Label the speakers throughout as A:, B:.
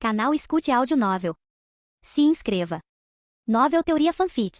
A: Canal Escute Áudio Novel. Se inscreva. Novel Teoria Fanfic.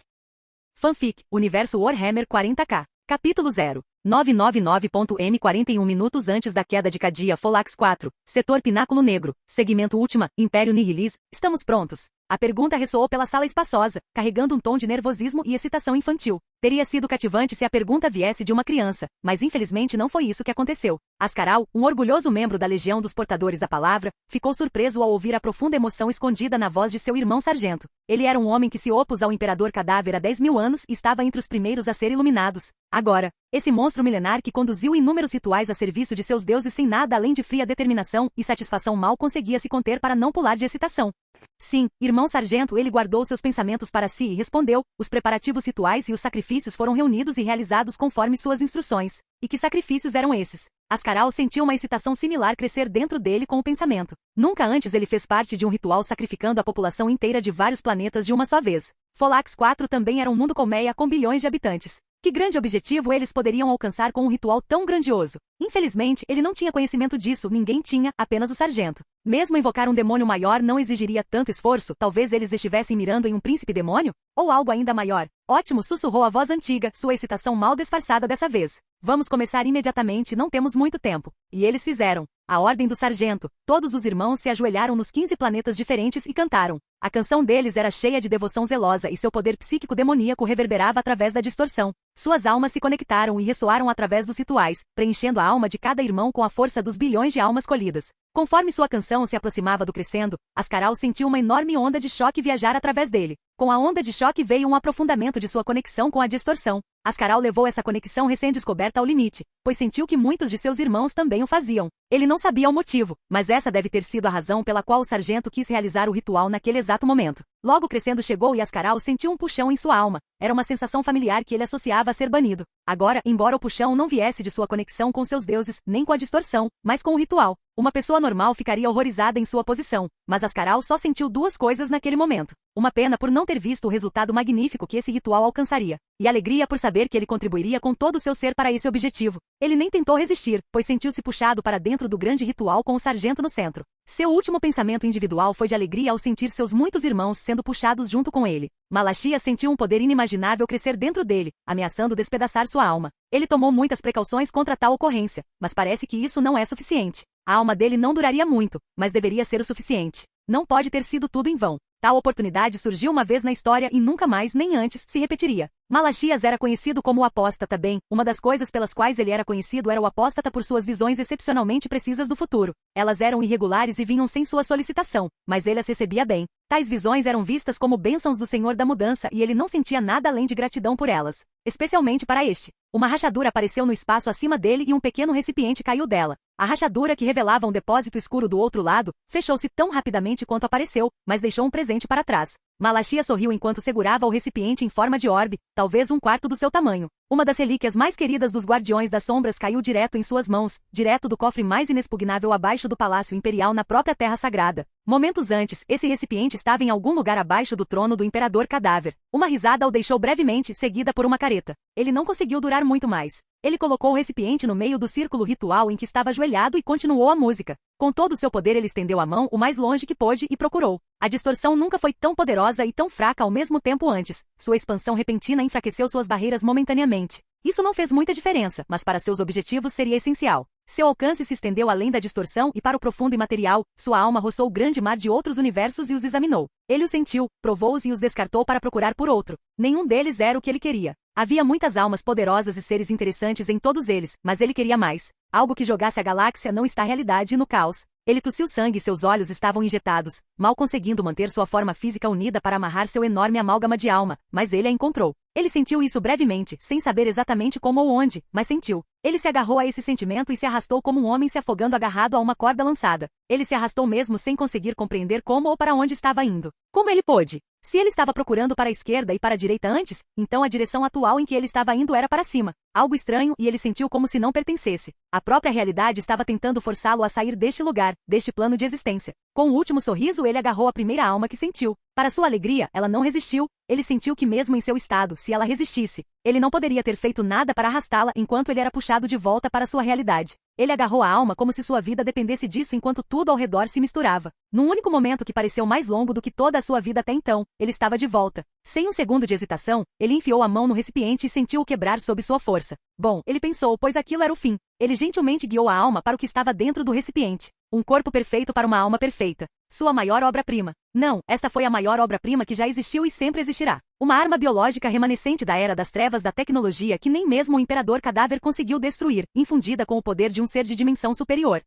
B: Fanfic, Universo Warhammer 40k. Capítulo 0. 999.m 41 minutos antes da queda de Cadia Folax 4, Setor Pináculo Negro, Segmento Última, Império Nihilis, estamos prontos? A pergunta ressoou pela sala espaçosa, carregando um tom de nervosismo e excitação infantil. Teria sido cativante se a pergunta viesse de uma criança, mas infelizmente não foi isso que aconteceu. Ascaral, um orgulhoso membro da Legião dos Portadores da Palavra, ficou surpreso ao ouvir a profunda emoção escondida na voz de seu irmão sargento. Ele era um homem que se opôs ao Imperador Cadáver há 10.000 anos e estava entre os primeiros a ser iluminados. Agora, esse monstro milenar que conduziu inúmeros rituais a serviço de seus deuses sem nada além de fria determinação e satisfação mal conseguia se conter para não pular de excitação. Sim, irmão sargento, ele guardou seus pensamentos para si e respondeu, os preparativos rituais e os sacrifícios foram reunidos e realizados conforme suas instruções. E que sacrifícios eram esses? Ascaral sentiu uma excitação similar crescer dentro dele com o pensamento. Nunca antes ele fez parte de um ritual sacrificando a população inteira de vários planetas de uma só vez. Folax 4 também era um mundo colmeia com bilhões de habitantes. Que grande objetivo eles poderiam alcançar com um ritual tão grandioso? Infelizmente, ele não tinha conhecimento disso, ninguém tinha, apenas o sargento. Mesmo invocar um demônio maior não exigiria tanto esforço, talvez eles estivessem mirando em um príncipe demônio? Ou algo ainda maior? Ótimo, sussurrou a voz antiga, sua excitação mal disfarçada dessa vez. Vamos começar imediatamente, não temos muito tempo. E eles fizeram. A ordem do sargento, todos os irmãos se ajoelharam nos 15 planetas diferentes e cantaram. A canção deles era cheia de devoção zelosa e seu poder psíquico demoníaco reverberava através da distorção. Suas almas se conectaram e ressoaram através dos rituais, preenchendo a alma de cada irmão com a força dos bilhões de almas colhidas. Conforme sua canção se aproximava do crescendo, Ascaral sentiu uma enorme onda de choque viajar através dele. Com a onda de choque veio um aprofundamento de sua conexão com a distorção. Ascaral levou essa conexão recém-descoberta ao limite, pois sentiu que muitos de seus irmãos também o faziam. Ele não sabia o motivo, mas essa deve ter sido a razão pela qual o sargento quis realizar o ritual naquele exato momento. Logo crescendo chegou e Ascaral sentiu um puxão em sua alma. Era uma sensação familiar que ele associava a ser banido. Agora, embora o puxão não viesse de sua conexão com seus deuses, nem com a distorção, mas com o ritual. Uma pessoa normal ficaria horrorizada em sua posição, mas Ascaral só sentiu duas coisas naquele momento. Uma pena por não ter visto o resultado magnífico que esse ritual alcançaria, e alegria por saber que ele contribuiria com todo o seu ser para esse objetivo. Ele nem tentou resistir, pois sentiu-se puxado para dentro do grande ritual com o sargento no centro. Seu último pensamento individual foi de alegria ao sentir seus muitos irmãos sendo puxados junto com ele. Malachia sentiu um poder inimaginável crescer dentro dele, ameaçando despedaçar sua alma. Ele tomou muitas precauções contra tal ocorrência, mas parece que isso não é suficiente. A alma dele não duraria muito, mas deveria ser o suficiente. Não pode ter sido tudo em vão. Tal oportunidade surgiu uma vez na história e nunca mais nem antes se repetiria. Malachias era conhecido como o apóstata bem, uma das coisas pelas quais ele era conhecido era o apóstata por suas visões excepcionalmente precisas do futuro. Elas eram irregulares e vinham sem sua solicitação, mas ele as recebia bem. Tais visões eram vistas como bênçãos do Senhor da Mudança e ele não sentia nada além de gratidão por elas. Especialmente para este. Uma rachadura apareceu no espaço acima dele e um pequeno recipiente caiu dela. A rachadura que revelava um depósito escuro do outro lado, fechou-se tão rapidamente quanto apareceu, mas deixou um presente para trás. Malachia sorriu enquanto segurava o recipiente em forma de orbe, talvez um quarto do seu tamanho. Uma das relíquias mais queridas dos Guardiões das Sombras caiu direto em suas mãos, direto do cofre mais inexpugnável abaixo do Palácio Imperial na própria Terra Sagrada. Momentos antes, esse recipiente estava em algum lugar abaixo do trono do Imperador Cadáver. Uma risada o deixou brevemente, seguida por uma careta. Ele não conseguiu durar muito mais. Ele colocou o recipiente no meio do círculo ritual em que estava ajoelhado e continuou a música. Com todo o seu poder ele estendeu a mão o mais longe que pôde e procurou. A distorção nunca foi tão poderosa e tão fraca ao mesmo tempo antes. Sua expansão repentina enfraqueceu suas barreiras momentaneamente. Isso não fez muita diferença, mas para seus objetivos seria essencial. Seu alcance se estendeu além da distorção e para o profundo imaterial, sua alma roçou o grande mar de outros universos e os examinou. Ele os sentiu, provou-os e os descartou para procurar por outro. Nenhum deles era o que ele queria. Havia muitas almas poderosas e seres interessantes em todos eles, mas ele queria mais. Algo que jogasse a galáxia não está realidade e no caos. Ele tossiu sangue e seus olhos estavam injetados, mal conseguindo manter sua forma física unida para amarrar seu enorme amálgama de alma, mas ele a encontrou. Ele sentiu isso brevemente, sem saber exatamente como ou onde, mas sentiu. Ele se agarrou a esse sentimento e se arrastou como um homem se afogando agarrado a uma corda lançada. Ele se arrastou mesmo sem conseguir compreender como ou para onde estava indo. Como ele pôde? Se ele estava procurando para a esquerda e para a direita antes, então a direção atual em que ele estava indo era para cima. Algo estranho e ele sentiu como se não pertencesse. A própria realidade estava tentando forçá-lo a sair deste lugar, deste plano de existência. Com o último sorriso ele agarrou a primeira alma que sentiu. Para sua alegria, ela não resistiu. Ele sentiu que mesmo em seu estado, se ela resistisse, ele não poderia ter feito nada para arrastá-la enquanto ele era puxado de volta para sua realidade. Ele agarrou a alma como se sua vida dependesse disso enquanto tudo ao redor se misturava. Num único momento que pareceu mais longo do que toda a sua vida até então, ele estava de volta. Sem um segundo de hesitação, ele enfiou a mão no recipiente e sentiu-o quebrar sob sua força. Bom, ele pensou, pois aquilo era o fim. Ele gentilmente guiou a alma para o que estava dentro do recipiente. Um corpo perfeito para uma alma perfeita. Sua maior obra-prima. Não, esta foi a maior obra-prima que já existiu e sempre existirá. Uma arma biológica remanescente da era das trevas da tecnologia que nem mesmo o imperador cadáver conseguiu destruir, infundida com o poder de um ser de dimensão superior.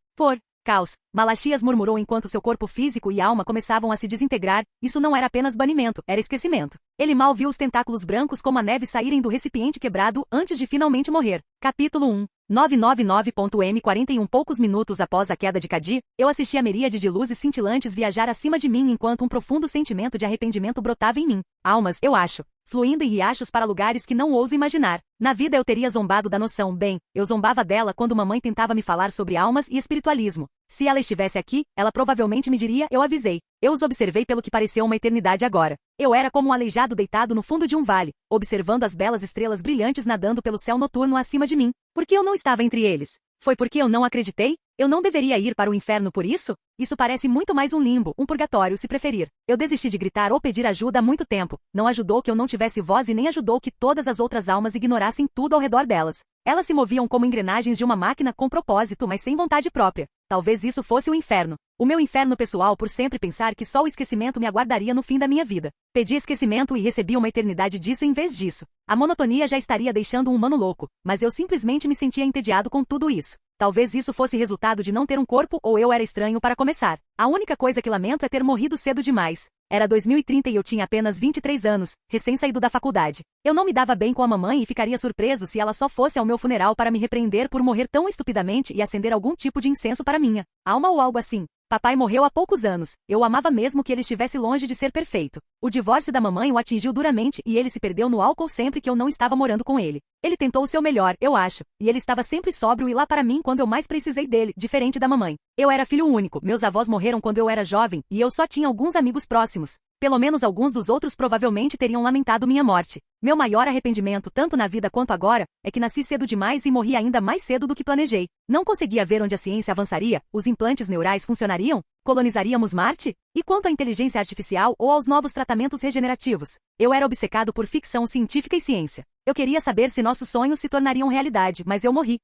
B: Caos, Malachias murmurou enquanto seu corpo físico e alma começavam a se desintegrar. Isso não era apenas banimento, era esquecimento. Ele mal viu os tentáculos brancos como a neve saírem do recipiente quebrado antes de finalmente morrer. Capítulo 1. 999.m41 Poucos minutos após a queda de Cadi, eu assisti a miríade de luzes cintilantes viajar acima de mim enquanto um profundo sentimento de arrependimento brotava em mim. Almas, eu acho, fluindo em riachos para lugares que não ouso imaginar. Na vida eu teria zombado da noção, bem, eu zombava dela quando mamãe tentava me falar sobre almas e espiritualismo. Se ela estivesse aqui, ela provavelmente me diria, eu avisei. Eu os observei pelo que pareceu uma eternidade agora. Eu era como um aleijado deitado no fundo de um vale, observando as belas estrelas brilhantes nadando pelo céu noturno acima de mim. Por que eu não estava entre eles? Foi porque eu não acreditei? Eu não deveria ir para o inferno por isso? Isso parece muito mais um limbo, um purgatório se preferir. Eu desisti de gritar ou pedir ajuda há muito tempo. Não ajudou que eu não tivesse voz e nem ajudou que todas as outras almas ignorassem tudo ao redor delas. Elas se moviam como engrenagens de uma máquina com propósito, mas sem vontade própria. Talvez isso fosse o inferno. O meu inferno pessoal por sempre pensar que só o esquecimento me aguardaria no fim da minha vida. Pedi esquecimento e recebi uma eternidade disso em vez disso. A monotonia já estaria deixando um humano louco, mas eu simplesmente me sentia entediado com tudo isso. Talvez isso fosse resultado de não ter um corpo ou eu era estranho para começar. A única coisa que lamento é ter morrido cedo demais. Era 2030 e eu tinha apenas 23 anos, recém-saído da faculdade. Eu não me dava bem com a mamãe e ficaria surpreso se ela só fosse ao meu funeral para me repreender por morrer tão estupidamente e acender algum tipo de incenso para minha alma ou algo assim. Papai morreu há poucos anos. Eu o amava mesmo que ele estivesse longe de ser perfeito. O divórcio da mamãe o atingiu duramente e ele se perdeu no álcool sempre que eu não estava morando com ele. Ele tentou o seu melhor, eu acho, e ele estava sempre sóbrio e lá para mim quando eu mais precisei dele, diferente da mamãe. Eu era filho único, meus avós morreram quando eu era jovem e eu só tinha alguns amigos próximos. Pelo menos alguns dos outros provavelmente teriam lamentado minha morte. Meu maior arrependimento, tanto na vida quanto agora, é que nasci cedo demais e morri ainda mais cedo do que planejei. Não conseguia ver onde a ciência avançaria, os implantes neurais funcionariam, colonizaríamos Marte? E quanto à inteligência artificial ou aos novos tratamentos regenerativos? Eu era obcecado por ficção científica e ciência. Eu queria saber se nossos sonhos se tornariam realidade, mas eu morri.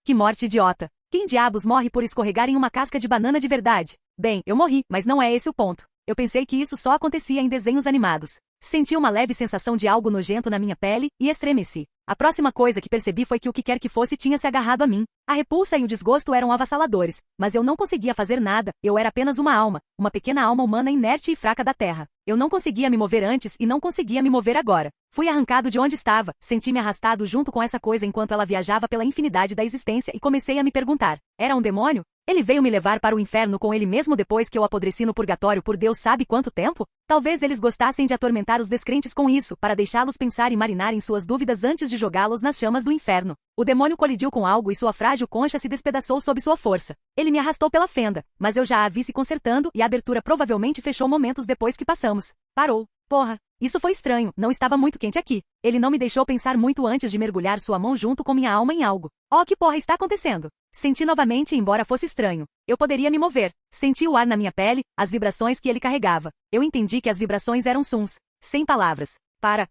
B: Que morte idiota! Quem diabos morre por escorregar em uma casca de banana de verdade? Bem, eu morri, mas não é esse o ponto. Eu pensei que isso só acontecia em desenhos animados. Senti uma leve sensação de algo nojento na minha pele e estremeci. A próxima coisa que percebi foi que o que quer que fosse tinha se agarrado a mim. A repulsa e o desgosto eram avassaladores, mas eu não conseguia fazer nada, eu era apenas uma alma, uma pequena alma humana inerte e fraca da terra. Eu não conseguia me mover antes e não conseguia me mover agora. Fui arrancado de onde estava, senti-me arrastado junto com essa coisa enquanto ela viajava pela infinidade da existência e comecei a me perguntar, era um demônio? Ele veio me levar para o inferno com ele mesmo depois que eu apodreci no purgatório por Deus sabe quanto tempo? Talvez eles gostassem de atormentar os descrentes com isso, para deixá-los pensar e marinar em suas dúvidas antes de jogá-los nas chamas do inferno. O demônio colidiu com algo e sua frágil concha se despedaçou sob sua força. Ele me arrastou pela fenda, mas eu já a vi se consertando e a abertura provavelmente fechou momentos depois que passamos. Parou. Porra, isso foi estranho, não estava muito quente aqui. Ele não me deixou pensar muito antes de mergulhar sua mão junto com minha alma em algo. Oh, que porra está acontecendo? Senti novamente, embora fosse estranho. Eu poderia me mover. Senti o ar na minha pele, as vibrações que ele carregava. Eu entendi que as vibrações eram sons. Sem palavras.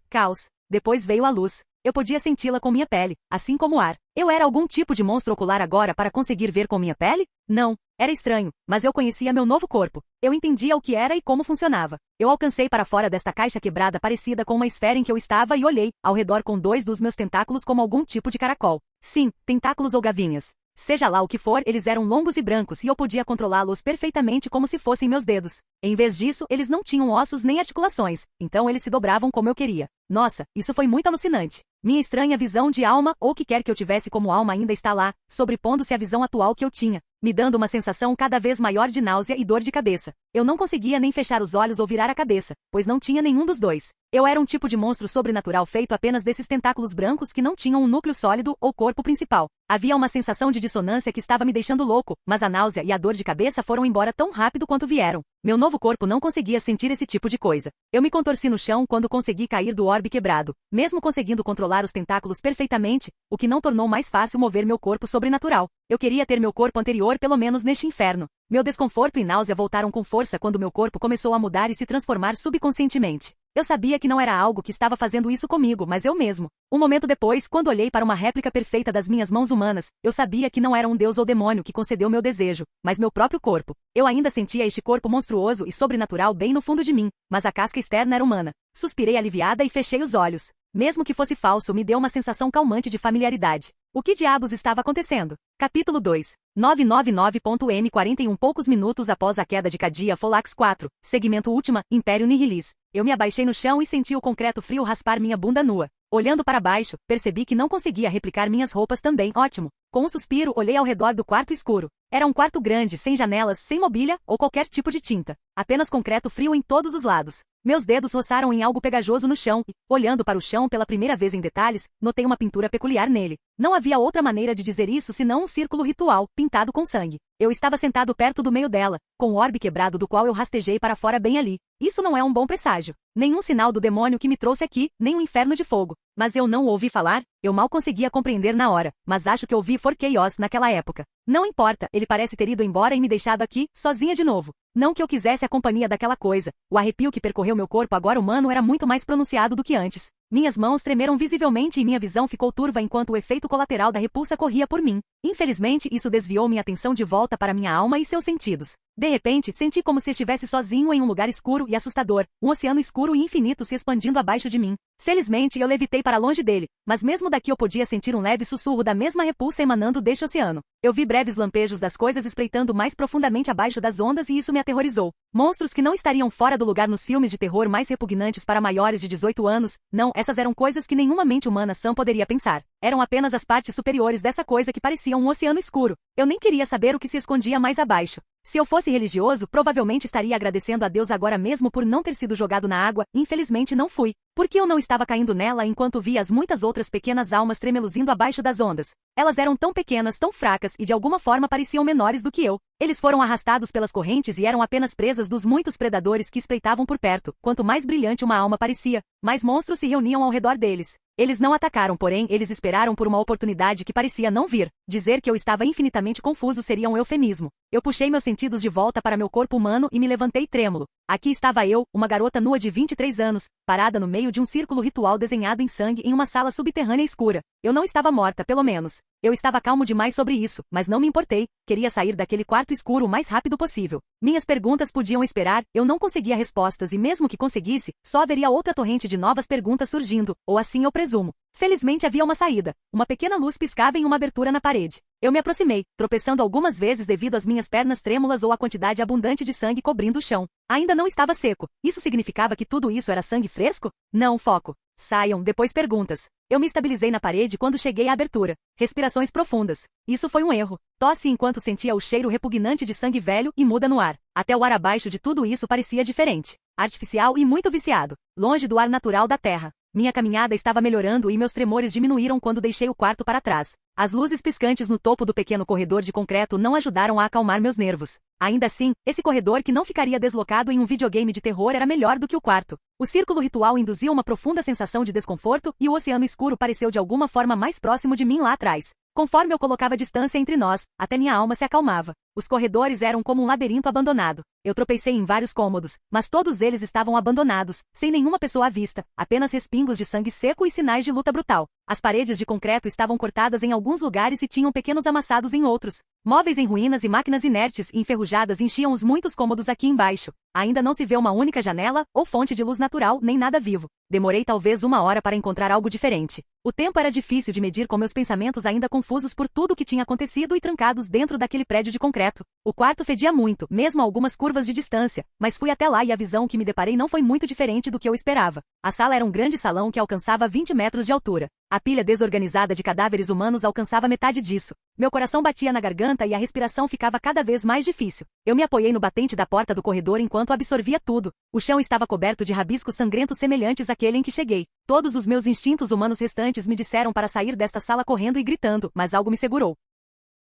B: Caos. Depois veio a luz. Eu podia senti-la com minha pele, assim como o ar. Eu era algum tipo de monstro ocular agora para conseguir ver com minha pele? Não. Era estranho, mas eu conhecia meu novo corpo. Eu entendia o que era e como funcionava. Eu alcancei para fora desta caixa quebrada parecida com uma esfera em que eu estava e olhei, ao redor com dois dos meus tentáculos como algum tipo de caracol. Sim, tentáculos ou gavinhas. Seja lá o que for, eles eram longos e brancos e eu podia controlá-los perfeitamente como se fossem meus dedos. Em vez disso, eles não tinham ossos nem articulações, então eles se dobravam como eu queria. Nossa, isso foi muito alucinante. Minha estranha visão de alma, ou o que quer que eu tivesse como alma ainda está lá, sobrepondo-se à visão atual que eu tinha, me dando uma sensação cada vez maior de náusea e dor de cabeça. Eu não conseguia nem fechar os olhos ou virar a cabeça, pois não tinha nenhum dos dois. Eu era um tipo de monstro sobrenatural feito apenas desses tentáculos brancos que não tinham um núcleo sólido ou corpo principal. Havia uma sensação de dissonância que estava me deixando louco, mas a náusea e a dor de cabeça foram embora tão rápido quanto vieram. Meu novo corpo não conseguia sentir esse tipo de coisa. Eu me contorci no chão quando consegui cair do orbe quebrado, mesmo conseguindo controlar os tentáculos perfeitamente, o que não tornou mais fácil mover meu corpo sobrenatural. Eu queria ter meu corpo anterior pelo menos neste inferno. Meu desconforto e náusea voltaram com força quando meu corpo começou a mudar e se transformar subconscientemente. Eu sabia que não era algo que estava fazendo isso comigo, mas eu mesmo. Um momento depois, quando olhei para uma réplica perfeita das minhas mãos humanas, eu sabia que não era um deus ou demônio que concedeu meu desejo, mas meu próprio corpo. Eu ainda sentia este corpo monstruoso e sobrenatural bem no fundo de mim, mas a casca externa era humana. Suspirei aliviada e fechei os olhos. Mesmo que fosse falso, me deu uma sensação calmante de familiaridade. O que diabos estava acontecendo? Capítulo 2. 999.M 41 poucos minutos após a queda de Cadia Folax 4, segmento última, Império Nihilis. Eu me abaixei no chão e senti o concreto frio raspar minha bunda nua. Olhando para baixo, percebi que não conseguia replicar minhas roupas também. Ótimo. Com um suspiro, olhei ao redor do quarto escuro. Era um quarto grande, sem janelas, sem mobília ou qualquer tipo de tinta. Apenas concreto frio em todos os lados. Meus dedos roçaram em algo pegajoso no chão e, olhando para o chão pela primeira vez em detalhes, notei uma pintura peculiar nele. Não havia outra maneira de dizer isso senão um círculo ritual, pintado com sangue. Eu estava sentado perto do meio dela, com o orbe quebrado do qual eu rastejei para fora bem ali. Isso não é um bom presságio. Nenhum sinal do demônio que me trouxe aqui, nem um inferno de fogo. Mas eu não o ouvi falar, eu mal conseguia compreender na hora, mas acho que ouvi For Chaos naquela época. Não importa, ele parece ter ido embora e me deixado aqui, sozinha de novo. Não que eu quisesse a companhia daquela coisa. O arrepio que percorreu meu corpo agora humano era muito mais pronunciado do que antes. Minhas mãos tremeram visivelmente e minha visão ficou turva enquanto o efeito colateral da repulsa corria por mim. Infelizmente, isso desviou minha atenção de volta para minha alma e seus sentidos. De repente, senti como se estivesse sozinho em um lugar escuro e assustador, um oceano escuro e infinito se expandindo abaixo de mim. Felizmente, eu levitei para longe dele, mas mesmo daqui eu podia sentir um leve sussurro da mesma repulsa emanando deste oceano. Eu vi breves lampejos das coisas espreitando mais profundamente abaixo das ondas e isso me aterrorizou. Monstros que não estariam fora do lugar nos filmes de terror mais repugnantes para maiores de 18 anos, não, essas eram coisas que nenhuma mente humana sã poderia pensar. Eram apenas as partes superiores dessa coisa que parecia um oceano escuro. Eu nem queria saber o que se escondia mais abaixo. Se eu fosse religioso, provavelmente estaria agradecendo a Deus agora mesmo por não ter sido jogado na água, infelizmente não fui. Porque eu não estava caindo nela enquanto via as muitas outras pequenas almas tremeluzindo abaixo das ondas. Elas eram tão pequenas, tão fracas e de alguma forma pareciam menores do que eu. Eles foram arrastados pelas correntes e eram apenas presas dos muitos predadores que espreitavam por perto. Quanto mais brilhante uma alma parecia, mais monstros se reuniam ao redor deles. Eles não atacaram, porém, eles esperaram por uma oportunidade que parecia não vir. Dizer que eu estava infinitamente confuso seria um eufemismo. Eu puxei meus sentidos de volta para meu corpo humano e me levantei trêmulo. Aqui estava eu, uma garota nua de 23 anos, parada no meio de um círculo ritual desenhado em sangue em uma sala subterrânea escura. Eu não estava morta, pelo menos. Eu estava calmo demais sobre isso, mas não me importei. Queria sair daquele quarto escuro o mais rápido possível. Minhas perguntas podiam esperar, eu não conseguia respostas e mesmo que conseguisse, só haveria outra torrente de novas perguntas surgindo, ou assim eu presumo. Felizmente havia uma saída. Uma pequena luz piscava em uma abertura na parede. Eu me aproximei, tropeçando algumas vezes devido às minhas pernas trêmulas ou à quantidade abundante de sangue cobrindo o chão. Ainda não estava seco. Isso significava que tudo isso era sangue fresco? Não, foco. Saiam, depois perguntas. Eu me estabilizei na parede quando cheguei à abertura. Respirações profundas. Isso foi um erro. Tosse enquanto sentia o cheiro repugnante de sangue velho e muda no ar. Até o ar abaixo de tudo isso parecia diferente. Artificial e muito viciado. Longe do ar natural da terra. Minha caminhada estava melhorando e meus tremores diminuíram quando deixei o quarto para trás. As luzes piscantes no topo do pequeno corredor de concreto não ajudaram a acalmar meus nervos. Ainda assim, esse corredor que não ficaria deslocado em um videogame de terror era melhor do que o quarto. O círculo ritual induzia uma profunda sensação de desconforto e o oceano escuro pareceu de alguma forma mais próximo de mim lá atrás. Conforme eu colocava distância entre nós, até minha alma se acalmava. Os corredores eram como um labirinto abandonado. Eu tropecei em vários cômodos, mas todos eles estavam abandonados, sem nenhuma pessoa à vista, apenas respingos de sangue seco e sinais de luta brutal. As paredes de concreto estavam cortadas em alguns lugares e tinham pequenos amassados em outros. Móveis em ruínas e máquinas inertes e enferrujadas enchiam os muitos cômodos aqui embaixo. Ainda não se vê uma única janela, ou fonte de luz natural, nem nada vivo. Demorei talvez 1 hora para encontrar algo diferente. O tempo era difícil de medir com meus pensamentos ainda confusos por tudo o que tinha acontecido e trancados dentro daquele prédio de concreto. O quarto fedia muito, mesmo a algumas curvas de distância, mas fui até lá e a visão que me deparei não foi muito diferente do que eu esperava. A sala era um grande salão que alcançava 20 metros de altura. A pilha desorganizada de cadáveres humanos alcançava metade disso. Meu coração batia na garganta e a respiração ficava cada vez mais difícil. Eu me apoiei no batente da porta do corredor enquanto absorvia tudo. O chão estava coberto de rabiscos sangrentos semelhantes àquele em que cheguei. Todos os meus instintos humanos restantes me disseram para sair desta sala correndo e gritando, mas algo me segurou.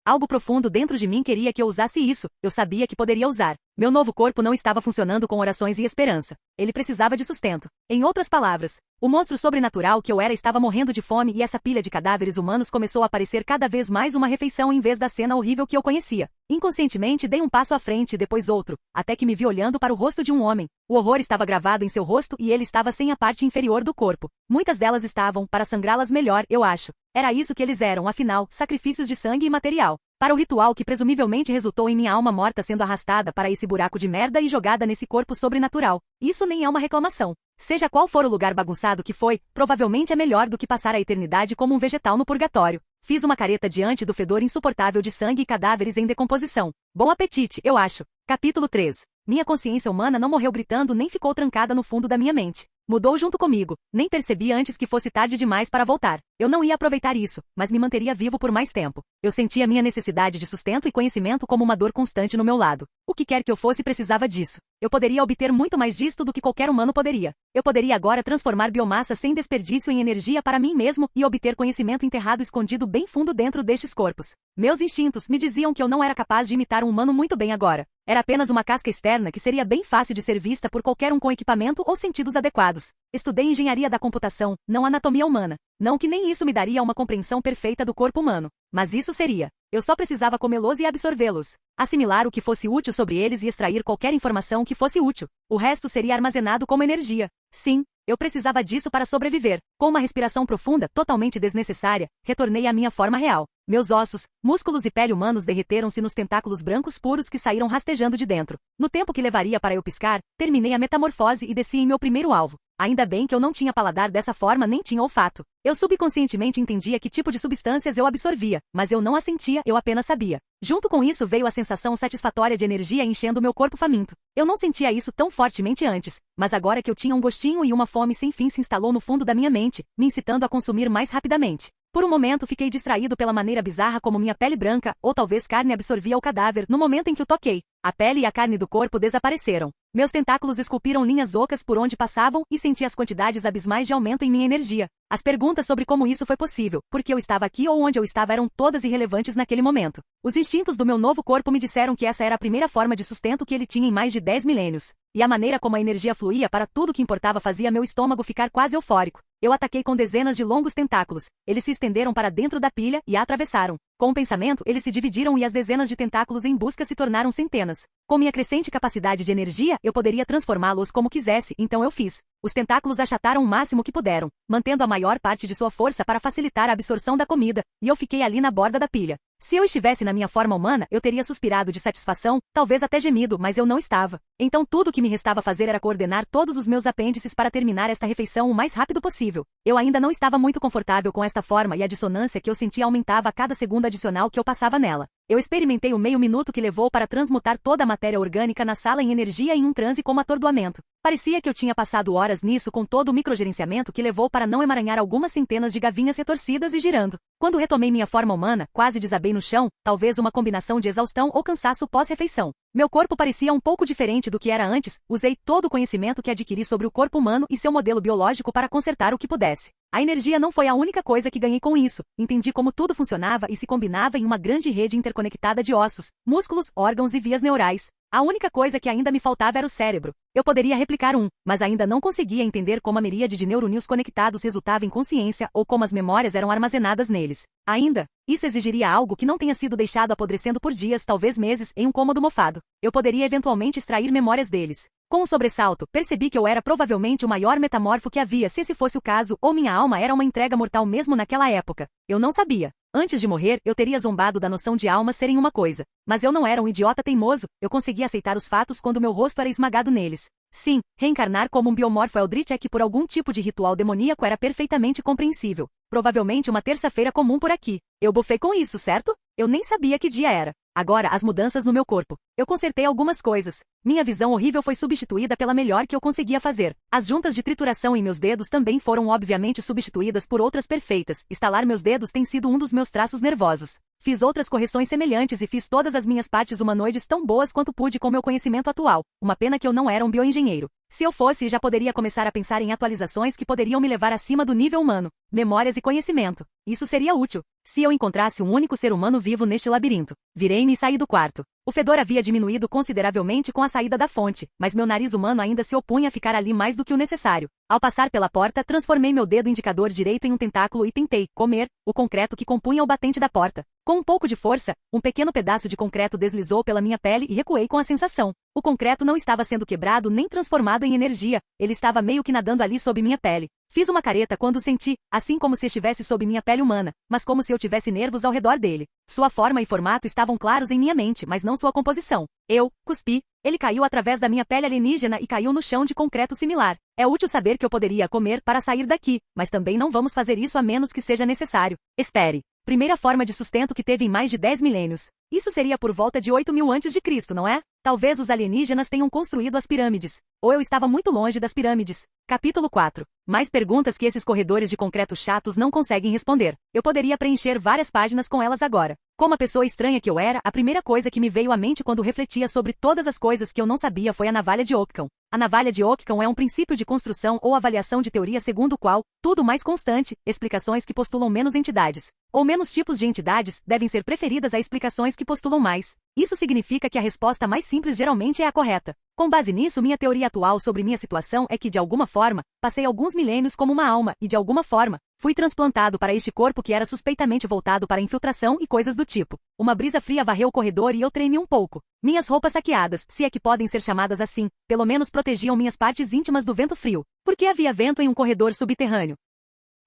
B: Algo profundo dentro de mim queria que eu usasse isso. Eu sabia que poderia usar. Meu novo corpo não estava funcionando com orações e esperança. Ele precisava de sustento. Em outras palavras, O monstro sobrenatural que eu era estava morrendo de fome e essa pilha de cadáveres humanos começou a parecer cada vez mais uma refeição em vez da cena horrível que eu conhecia. Inconscientemente dei um passo à frente e depois outro, até que me vi olhando para o rosto de um homem. O horror estava gravado em seu rosto e ele estava sem a parte inferior do corpo. Muitas delas estavam, para sangrá-las melhor, eu acho. Era isso que eles eram, afinal, sacrifícios de sangue e material. Para o ritual que presumivelmente resultou em minha alma morta sendo arrastada para esse buraco de merda e jogada nesse corpo sobrenatural. Isso nem é uma reclamação. Seja qual for o lugar bagunçado que foi, provavelmente é melhor do que passar a eternidade como um vegetal no purgatório. Fiz uma careta diante do fedor insuportável de sangue e cadáveres em decomposição. Bom apetite, eu acho. Capítulo 3. Minha consciência humana não morreu gritando nem ficou trancada no fundo da minha mente. Mudou junto comigo. Nem percebi antes que fosse tarde demais para voltar. Eu não ia aproveitar isso, mas me manteria vivo por mais tempo. Eu sentia minha necessidade de sustento e conhecimento como uma dor constante no meu lado. O que quer que eu fosse precisava disso. Eu poderia obter muito mais disto do que qualquer humano poderia. Eu poderia agora transformar biomassa sem desperdício em energia para mim mesmo e obter conhecimento enterrado escondido bem fundo dentro destes corpos. Meus instintos me diziam que eu não era capaz de imitar um humano muito bem agora. Era apenas uma casca externa que seria bem fácil de ser vista por qualquer um com equipamento ou sentidos adequados. Estudei engenharia da computação, não anatomia humana. Não que nem isso me daria uma compreensão perfeita do corpo humano. Mas isso seria. Eu só precisava comê-los e absorvê-los. Assimilar o que fosse útil sobre eles e extrair qualquer informação que fosse útil. O resto seria armazenado como energia. Sim, eu precisava disso para sobreviver. Com uma respiração profunda, totalmente desnecessária, retornei à minha forma real. Meus ossos, músculos e pele humanos derreteram-se nos tentáculos brancos puros que saíram rastejando de dentro. No tempo que levaria para eu piscar, terminei a metamorfose e desci em meu primeiro alvo. Ainda bem que eu não tinha paladar dessa forma nem tinha olfato. Eu subconscientemente entendia que tipo de substâncias eu absorvia, mas eu não as sentia, eu apenas sabia. Junto com isso veio a sensação satisfatória de energia enchendo meu corpo faminto. Eu não sentia isso tão fortemente antes, mas agora que eu tinha um gostinho e uma fome sem fim se instalou no fundo da minha mente, me incitando a consumir mais rapidamente. Por um momento fiquei distraído pela maneira bizarra como minha pele branca, ou talvez carne absorvia o cadáver no momento em que o toquei. A pele e a carne do corpo desapareceram. Meus tentáculos esculpiram linhas ocas por onde passavam e senti as quantidades abismais de aumento em minha energia. As perguntas sobre como isso foi possível, por que eu estava aqui ou onde eu estava eram todas irrelevantes naquele momento. Os instintos do meu novo corpo me disseram que essa era a primeira forma de sustento que ele tinha em mais de 10 milênios. E a maneira como a energia fluía para tudo que importava fazia meu estômago ficar quase eufórico. Eu ataquei com dezenas de longos tentáculos. Eles se estenderam para dentro da pilha e a atravessaram. Com o pensamento, eles se dividiram e as dezenas de tentáculos em busca se tornaram centenas. Com minha crescente capacidade de energia, eu poderia transformá-los como quisesse, então eu fiz. Os tentáculos achataram o máximo que puderam, mantendo a maior parte de sua força para facilitar a absorção da comida, e eu fiquei ali na borda da pilha. Se eu estivesse na minha forma humana, eu teria suspirado de satisfação, talvez até gemido, mas eu não estava. Então tudo o que me restava fazer era coordenar todos os meus apêndices para terminar esta refeição o mais rápido possível. Eu ainda não estava muito confortável com esta forma e a dissonância que eu sentia aumentava a cada segundo adicional que eu passava nela. Eu experimentei o meio minuto que levou para transmutar toda a matéria orgânica na sala em energia em um transe como atordoamento. Parecia que eu tinha passado horas nisso com todo o microgerenciamento que levou para não emaranhar algumas centenas de gavinhas retorcidas e girando. Quando retomei minha forma humana, quase desabei no chão, talvez uma combinação de exaustão ou cansaço pós-refeição. Meu corpo parecia um pouco diferente do que era antes, usei todo o conhecimento que adquiri sobre o corpo humano e seu modelo biológico para consertar o que pudesse. A energia não foi a única coisa que ganhei com isso. Entendi como tudo funcionava e se combinava em uma grande rede interconectada de ossos, músculos, órgãos e vias neurais. A única coisa que ainda me faltava era o cérebro. Eu poderia replicar mas ainda não conseguia entender como a miríade de neurônios conectados resultava em consciência ou como as memórias eram armazenadas neles. Ainda, isso exigiria algo que não tenha sido deixado apodrecendo por dias, talvez meses, em um cômodo mofado. Eu poderia eventualmente extrair memórias deles. Com um sobressalto, percebi que eu era provavelmente o maior metamorfo que havia, se esse fosse o caso, ou minha alma era uma entrega mortal mesmo naquela época. Eu não sabia. Antes de morrer, eu teria zombado da noção de almas serem uma coisa. Mas eu não era um idiota teimoso, eu conseguia aceitar os fatos quando meu rosto era esmagado neles. Sim, reencarnar como um biomorfo Eldritch por algum tipo de ritual demoníaco era perfeitamente compreensível. Provavelmente uma terça-feira comum por aqui. Eu bufei com isso, certo? Eu nem sabia que dia era. Agora, as mudanças no meu corpo. Eu consertei algumas coisas. Minha visão horrível foi substituída pela melhor que eu conseguia fazer. As juntas de trituração em meus dedos também foram obviamente substituídas por outras perfeitas. Estalar meus dedos tem sido um dos meus traços nervosos. Fiz outras correções semelhantes e fiz todas as minhas partes humanoides tão boas quanto pude com meu conhecimento atual. Uma pena que eu não era um bioengenheiro. Se eu fosse, já poderia começar a pensar em atualizações que poderiam me levar acima do nível humano, memórias e conhecimento. Isso seria útil. Se eu encontrasse um único ser humano vivo neste labirinto. Virei-me e saí do quarto. O fedor havia diminuído consideravelmente com a saída da fonte, mas meu nariz humano ainda se opunha a ficar ali mais do que o necessário. Ao passar pela porta, transformei meu dedo indicador direito em um tentáculo e tentei comer o concreto que compunha o batente da porta. Com um pouco de força, um pequeno pedaço de concreto deslizou pela minha pele e recuei com a sensação. O concreto não estava sendo quebrado nem transformado em energia, ele estava meio que nadando ali sob minha pele. Fiz uma careta quando o senti, assim como se estivesse sob minha pele humana, mas como se eu tivesse nervos ao redor dele. Sua forma e formato estavam claros em minha mente, mas não sua composição. Eu cuspi, ele caiu através da minha pele alienígena e caiu no chão de concreto similar. É útil saber que eu poderia comer para sair daqui, mas também não vamos fazer isso a menos que seja necessário. Espere. Primeira forma de sustento que teve em mais de 10 milênios. Isso seria por volta de 8.000 a.C., não é? Talvez os alienígenas tenham construído as pirâmides. Ou eu estava muito longe das pirâmides. Capítulo 4. Mais perguntas que esses corredores de concreto chatos não conseguem responder. Eu poderia preencher várias páginas com elas agora. Como a pessoa estranha que eu era, a primeira coisa que me veio à mente quando refletia sobre todas as coisas que eu não sabia foi a navalha de Occam. A navalha de Occam é um princípio de construção ou avaliação de teoria segundo o qual, tudo mais constante, explicações que postulam menos entidades, ou menos tipos de entidades, devem ser preferidas a explicações que postulam mais. Isso significa que a resposta mais simples geralmente é a correta. Com base nisso, minha teoria atual sobre minha situação é que, de alguma forma, passei alguns milênios como uma alma e, de alguma forma, fui transplantado para este corpo que era suspeitamente voltado para infiltração e coisas do tipo. Uma brisa fria varreu o corredor e eu tremi um pouco. Minhas roupas saqueadas, se é que podem ser chamadas assim, pelo menos protegiam minhas partes íntimas do vento frio. Porque havia vento em um corredor subterrâneo.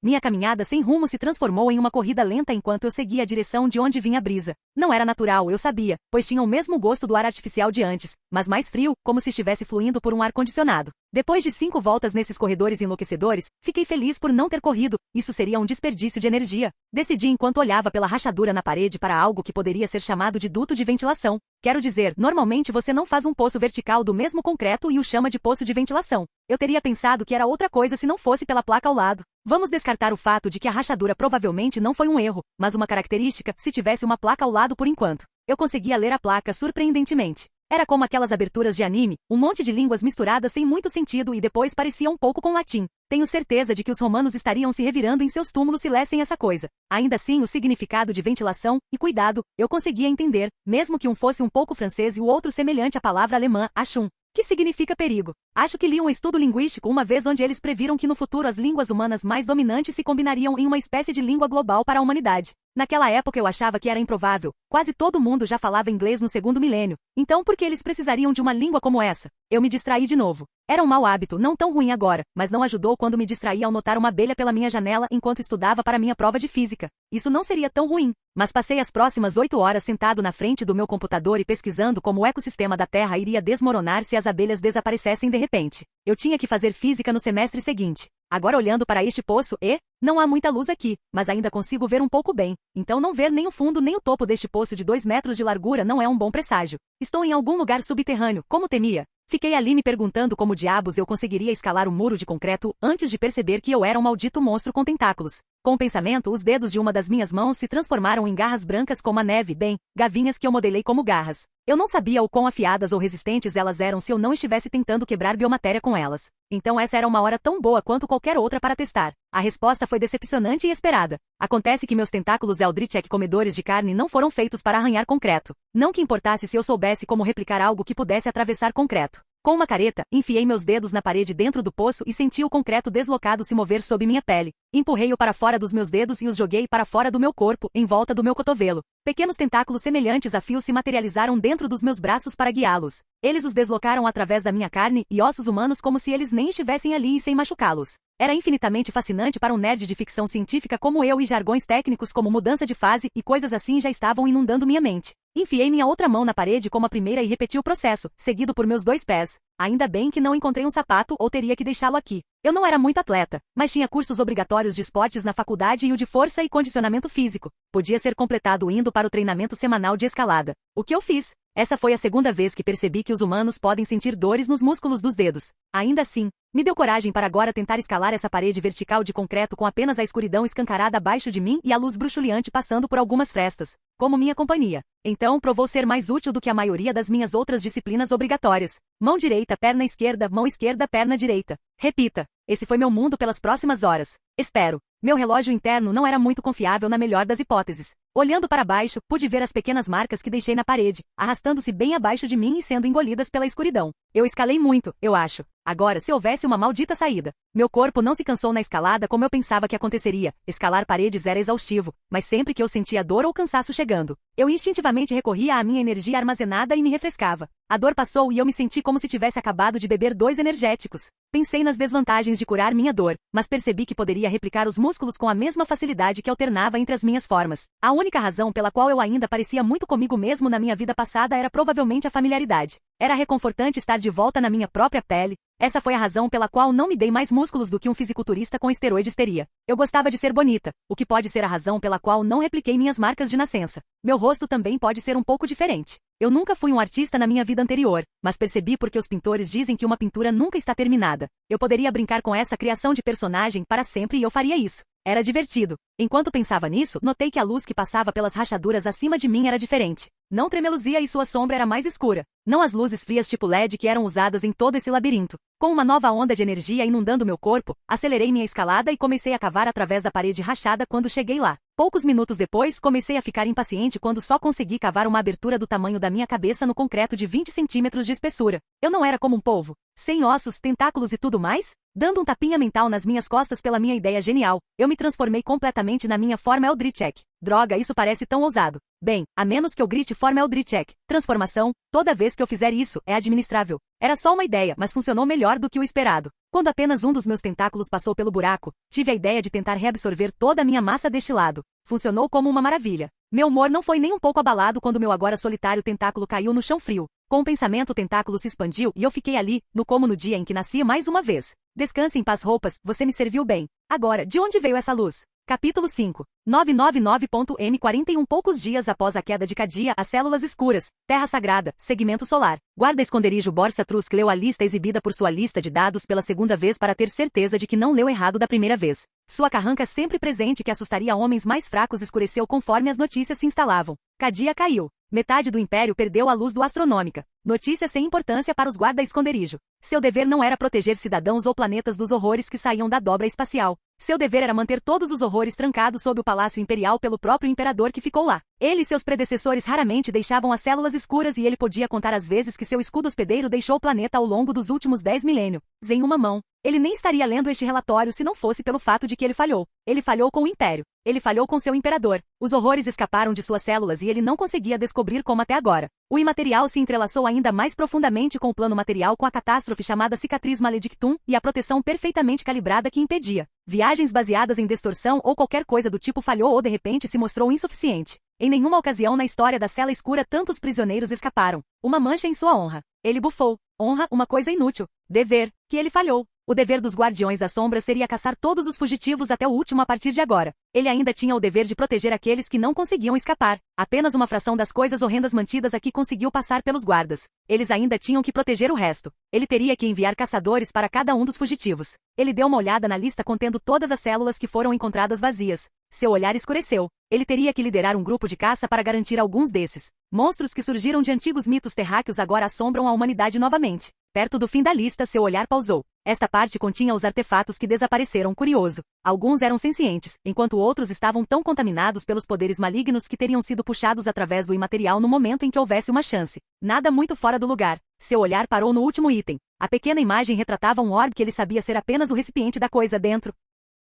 B: Minha caminhada sem rumo se transformou em uma corrida lenta enquanto eu seguia a direção de onde vinha a brisa. Não era natural, eu sabia, pois tinha o mesmo gosto do ar artificial de antes, mas mais frio, como se estivesse fluindo por um ar-condicionado. Depois de 5 voltas nesses corredores enlouquecedores, fiquei feliz por não ter corrido, isso seria um desperdício de energia. Decidi enquanto olhava pela rachadura na parede para algo que poderia ser chamado de duto de ventilação. Quero dizer, normalmente você não faz um poço vertical do mesmo concreto e o chama de poço de ventilação. Eu teria pensado que era outra coisa se não fosse pela placa ao lado. Vamos descartar o fato de que a rachadura provavelmente não foi um erro, mas uma característica, se tivesse uma placa ao lado por enquanto. Eu conseguia ler a placa surpreendentemente. Era como aquelas aberturas de anime, um monte de línguas misturadas sem muito sentido e depois parecia um pouco com latim. Tenho certeza de que os romanos estariam se revirando em seus túmulos se lessem essa coisa. Ainda assim, o significado de ventilação e cuidado, eu conseguia entender, mesmo que um fosse um pouco francês e o outro semelhante à palavra alemã, Achtung, que significa perigo. Acho que li um estudo linguístico uma vez onde eles previram que no futuro as línguas humanas mais dominantes se combinariam em uma espécie de língua global para a humanidade. Naquela época eu achava que era improvável. Quase todo mundo já falava inglês no segundo milênio. Então por que eles precisariam de uma língua como essa? Eu me distraí de novo. Era um mau hábito, não tão ruim agora, mas não ajudou quando me distraí ao notar uma abelha pela minha janela enquanto estudava para minha prova de física. Isso não seria tão ruim, mas passei as próximas 8 horas sentado na frente do meu computador e pesquisando como o ecossistema da Terra iria desmoronar se as abelhas desaparecessem de repente. Eu tinha que fazer física no semestre seguinte. Agora olhando para este poço, não há muita luz aqui, mas ainda consigo ver um pouco bem. Então não ver nem o fundo nem o topo deste poço de 2 metros de largura não é um bom presságio. Estou em algum lugar subterrâneo, como temia. Fiquei ali me perguntando como diabos eu conseguiria escalar o muro de concreto antes de perceber que eu era um maldito monstro com tentáculos. Com o pensamento, os dedos de uma das minhas mãos se transformaram em garras brancas como a neve, gavinhas que eu modelei como garras. Eu não sabia o quão afiadas ou resistentes elas eram se eu não estivesse tentando quebrar biomatéria com elas. Então essa era uma hora tão boa quanto qualquer outra para testar. A resposta foi decepcionante e esperada. Acontece que meus tentáculos Eldritch comedores de carne não foram feitos para arranhar concreto. Não que importasse se eu soubesse como replicar algo que pudesse atravessar concreto. Com uma careta, enfiei meus dedos na parede dentro do poço e senti o concreto deslocado se mover sob minha pele. Empurrei-o para fora dos meus dedos e os joguei para fora do meu corpo, em volta do meu cotovelo. Pequenos tentáculos semelhantes a fios se materializaram dentro dos meus braços para guiá-los. Eles os deslocaram através da minha carne e ossos humanos como se eles nem estivessem ali e sem machucá-los. Era infinitamente fascinante para um nerd de ficção científica como eu e jargões técnicos como mudança de fase e coisas assim já estavam inundando minha mente. Enfiei minha outra mão na parede como a primeira e repeti o processo, seguido por meus 2 pés. Ainda bem que não encontrei um sapato ou teria que deixá-lo aqui. Eu não era muito atleta, mas tinha cursos obrigatórios de esportes na faculdade e o de força e condicionamento físico. Podia ser completado indo para o treinamento semanal de escalada. O que eu fiz? Essa foi a segunda vez que percebi que os humanos podem sentir dores nos músculos dos dedos. Ainda assim, me deu coragem para agora tentar escalar essa parede vertical de concreto com apenas a escuridão escancarada abaixo de mim e a luz bruxuleante passando por algumas frestas, como minha companhia. Então provou ser mais útil do que a maioria das minhas outras disciplinas obrigatórias. Mão direita, perna esquerda, mão esquerda, perna direita. Repita. Esse foi meu mundo pelas próximas horas. Espero. Meu relógio interno não era muito confiável na melhor das hipóteses. Olhando para baixo, pude ver as pequenas marcas que deixei na parede, arrastando-se bem abaixo de mim e sendo engolidas pela escuridão. Eu escalei muito, eu acho. Agora, se houvesse uma maldita saída. Meu corpo não se cansou na escalada como eu pensava que aconteceria. Escalar paredes era exaustivo, mas sempre que eu sentia dor ou cansaço chegando, eu instintivamente recorria à minha energia armazenada e me refrescava. A dor passou e eu me senti como se tivesse acabado de beber 2 energéticos. Pensei nas desvantagens de curar minha dor, mas percebi que poderia replicar os músculos com a mesma facilidade que alternava entre as minhas formas. A única razão pela qual eu ainda parecia muito comigo mesmo na minha vida passada era provavelmente a familiaridade. Era reconfortante estar de volta na minha própria pele. Essa foi a razão pela qual não me dei mais músculos do que um fisiculturista com esteroides teria. Eu gostava de ser bonita, o que pode ser a razão pela qual não repliquei minhas marcas de nascença. Meu rosto também pode ser um pouco diferente. Eu nunca fui um artista na minha vida anterior, mas percebi porque os pintores dizem que uma pintura nunca está terminada. Eu poderia brincar com essa criação de personagem para sempre e eu faria isso. Era divertido. Enquanto pensava nisso, notei que a luz que passava pelas rachaduras acima de mim era diferente. Não tremeluzia e sua sombra era mais escura. Não as luzes frias tipo LED que eram usadas em todo esse labirinto. Com uma nova onda de energia inundando meu corpo, acelerei minha escalada e comecei a cavar através da parede rachada quando cheguei lá. Poucos minutos depois, comecei a ficar impaciente quando só consegui cavar uma abertura do tamanho da minha cabeça no concreto de 20 centímetros de espessura. Eu não era como um polvo, sem ossos, tentáculos e tudo mais? Dando um tapinha mental nas minhas costas pela minha ideia genial, eu me transformei completamente na minha forma Eldritch. Droga, isso parece tão ousado. Bem, a menos que eu grite forma Eldritch. Transformação, toda vez que eu fizer isso, é administrável. Era só uma ideia, mas funcionou melhor do que o esperado. Quando apenas um dos meus tentáculos passou pelo buraco, tive a ideia de tentar reabsorver toda a minha massa deste lado. Funcionou como uma maravilha. Meu humor não foi nem um pouco abalado quando meu agora solitário tentáculo caiu no chão frio. Com o pensamento, o tentáculo se expandiu e eu fiquei ali, como no dia em que nasci mais uma vez. Descanse em paz, roupas, você me serviu bem. Agora, de onde veio essa luz? Capítulo 5. 999.M41 Poucos dias após a queda de Cadia, as células escuras, Terra Sagrada, segmento solar. Guarda-esconderijo Borsa Trusk leu a lista exibida por sua lista de dados pela segunda vez para ter certeza de que não leu errado da primeira vez. Sua carranca sempre presente que assustaria homens mais fracos escureceu conforme as notícias se instalavam. Cadia caiu. Metade do Império perdeu a luz do Astronômica. Notícia sem importância para os guarda-esconderijo. Seu dever não era proteger cidadãos ou planetas dos horrores que saíam da dobra espacial. Seu dever era manter todos os horrores trancados sob o Palácio Imperial pelo próprio imperador que ficou lá. Ele e seus predecessores raramente deixavam as células escuras e ele podia contar as vezes que seu escudo hospedeiro deixou o planeta ao longo dos últimos 10 milênios. Em uma mão. Ele nem estaria lendo este relatório se não fosse pelo fato de que ele falhou. Ele falhou com o Império. Ele falhou com seu imperador. Os horrores escaparam de suas células e ele não conseguia descobrir como até agora. O imaterial se entrelaçou ainda mais profundamente com o plano material com a catástrofe chamada Cicatriz Maledictum e a proteção perfeitamente calibrada que impedia. Viagens baseadas em distorção ou qualquer coisa do tipo falhou ou de repente se mostrou insuficiente. Em nenhuma ocasião na história da cela escura tantos prisioneiros escaparam. Uma mancha em sua honra. Ele bufou. Honra, uma coisa inútil. Dever, que ele falhou. O dever dos Guardiões da Sombra seria caçar todos os fugitivos até o último a partir de agora. Ele ainda tinha o dever de proteger aqueles que não conseguiam escapar. Apenas uma fração das coisas horrendas mantidas aqui conseguiu passar pelos guardas. Eles ainda tinham que proteger o resto. Ele teria que enviar caçadores para cada um dos fugitivos. Ele deu uma olhada na lista contendo todas as células que foram encontradas vazias. Seu olhar escureceu. Ele teria que liderar um grupo de caça para garantir alguns desses. Monstros que surgiram de antigos mitos terráqueos agora assombram a humanidade novamente. Perto do fim da lista, seu olhar pausou. Esta parte continha os artefatos que desapareceram, curioso. Alguns eram sencientes, enquanto outros estavam tão contaminados pelos poderes malignos que teriam sido puxados através do imaterial no momento em que houvesse uma chance. Nada muito fora do lugar. Seu olhar parou no último item. A pequena imagem retratava um orbe que ele sabia ser apenas o recipiente da coisa dentro.